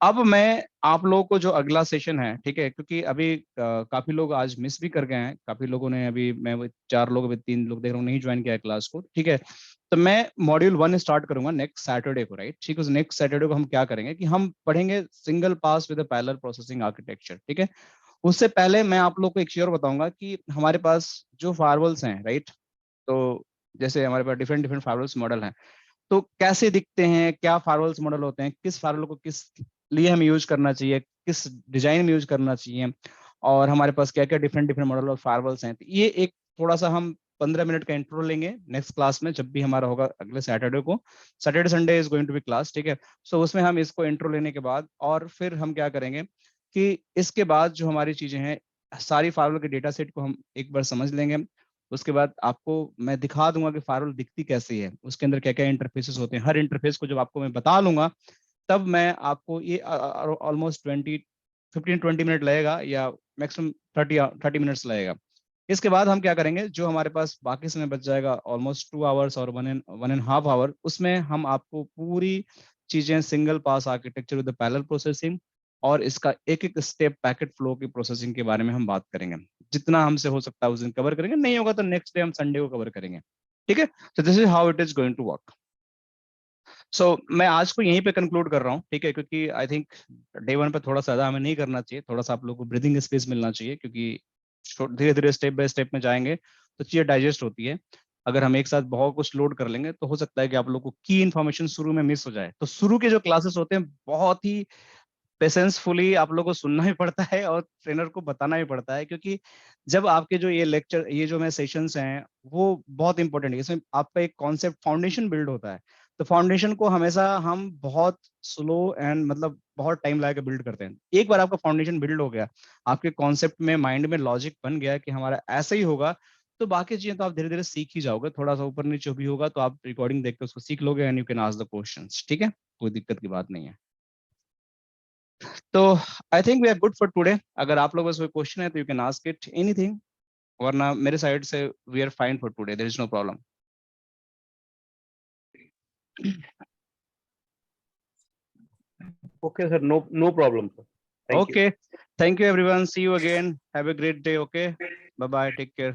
अब मैं आप लोगों को जो अगला सेशन है, ठीक है, क्योंकि अभी काफी लोग आज मिस भी कर गए हैं, काफी लोगों ने अभी, मैं 4 लोग, अभी 3 लोग देख रहा हूँ नहीं ज्वाइन किया है क्लास को, ठीक है? तो मैं मॉड्यूल 1 स्टार्ट करूंगा नेक्स्ट सैटरडे को, राइट? ठीक है, नेक्स्ट सैटरडे को हम क्या करेंगे कि हम पढ़ेंगे single pass with parallel processing architecture, ठीक है? उससे पहले मैं आप लोग को एक चीज और बताऊंगा कि हमारे पास जो फायरवॉल्स हैं, राइट, तो जैसे हमारे पास डिफरेंट डिफरेंट फायरवॉल्स मॉडल हैं, तो कैसे दिखते हैं, क्या फायरवॉल्स मॉडल होते हैं, किस फायरवॉल को किस लिए हमें यूज करना चाहिए, किस डिजाइन में यूज करना चाहिए, और हमारे पास क्या क्या डिफरेंट डिफरेंट मॉडल और फायरवॉल्स हैं। तो ये एक थोड़ा सा हम 15 मिनट का इंट्रो लेंगे नेक्स्ट क्लास में, जब भी हमारा होगा अगले सैटरडे को। Saturday Sunday is going to be class, ठीक है। सो उसमें हम इसको इंट्रो लेने के बाद और फिर हम क्या करेंगे कि इसके बाद जो हमारी चीजें हैं, सारी फायरवॉल के डेटा सेट को हम एक बार समझ लेंगे। उसके बाद आपको मैं दिखा दूंगा कि फायरवॉल दिखती कैसी है, उसके अंदर क्या क्या इंटरफेसेस होते हैं। हर इंटरफेस को जब आपको मैं बता लूंगा, तब मैं आपको ये ऑलमोस्ट 15-20 मिनट लगेगा, या मैक्सिमम 30 मिनट्स लगेगा। इसके बाद हम क्या करेंगे, जो हमारे पास बाकी समय बच जाएगा ऑलमोस्ट 2 आवर्स और 1.5 आवर, उसमें हम आपको पूरी चीजें single pass architecture with parallel processing और इसका एक एक स्टेप पैकेट फ्लो की प्रोसेसिंग के बारे में हम बात करेंगे। जितना हमसे हो सकता है उस दिन कवर करेंगे, नहीं होगा तो नेक्स्ट डे हम संडे को कवर करेंगे, ठीक है। So this is how it is going to work. So मैं आज को यहीं पे कंक्लूड कर रहा हूँ, ठीक है, क्योंकि आई थिंक डे 1 पे थोड़ा सा ज्यादा हमें नहीं करना चाहिए, थोड़ा सा आप लोगों को ब्रीदिंग स्पेस मिलना चाहिए, क्योंकि धीरे धीरे स्टेप बाय स्टेप में जाएंगे तो चीजें डाइजेस्ट होती है। अगर हम एक साथ बहुत कुछ लोड कर लेंगे तो हो सकता है कि आप लोग को की इन्फॉर्मेशन शुरू में मिस हो जाए। तो शुरू के जो क्लासेस होते हैं बहुत ही पेशेंसफुली आप लोगों को सुनना भी पड़ता है और ट्रेनर को बताना भी पड़ता है, क्योंकि जब आपके जो ये लेक्चर, ये जो मैं सेशंस हैं, वो बहुत इंपॉर्टेंट है। इसमें आपका एक कॉन्सेप्ट फाउंडेशन बिल्ड होता है। तो फाउंडेशन को हमेशा हम बहुत स्लो एंड मतलब बहुत टाइम लगा के बिल्ड करते हैं। एक बार आपका फाउंडेशन बिल्ड हो गया, आपके कॉन्सेप्ट में माइंड में लॉजिक बन गया कि हमारा ऐसा ही होगा, तो बाकी चीजें तो आप धीरे धीरे सीख ही जाओगे। थोड़ा सा ऊपर नीचे भी होगा तो आप रिकॉर्डिंग देख के उसको सीख लोगे and you can ask the questions, ठीक है, कोई दिक्कत की बात नहीं है। तो I think we are good for today. अगर आप लोगों से कोई क्वेश्चन है तो you can ask it anything, वरना मेरे साइड से we are fine for today, there is no problem. Okay, sir. No problem, sir. Thank you. Okay, thank you everyone, see you again, have a great day, okay, bye bye, take care.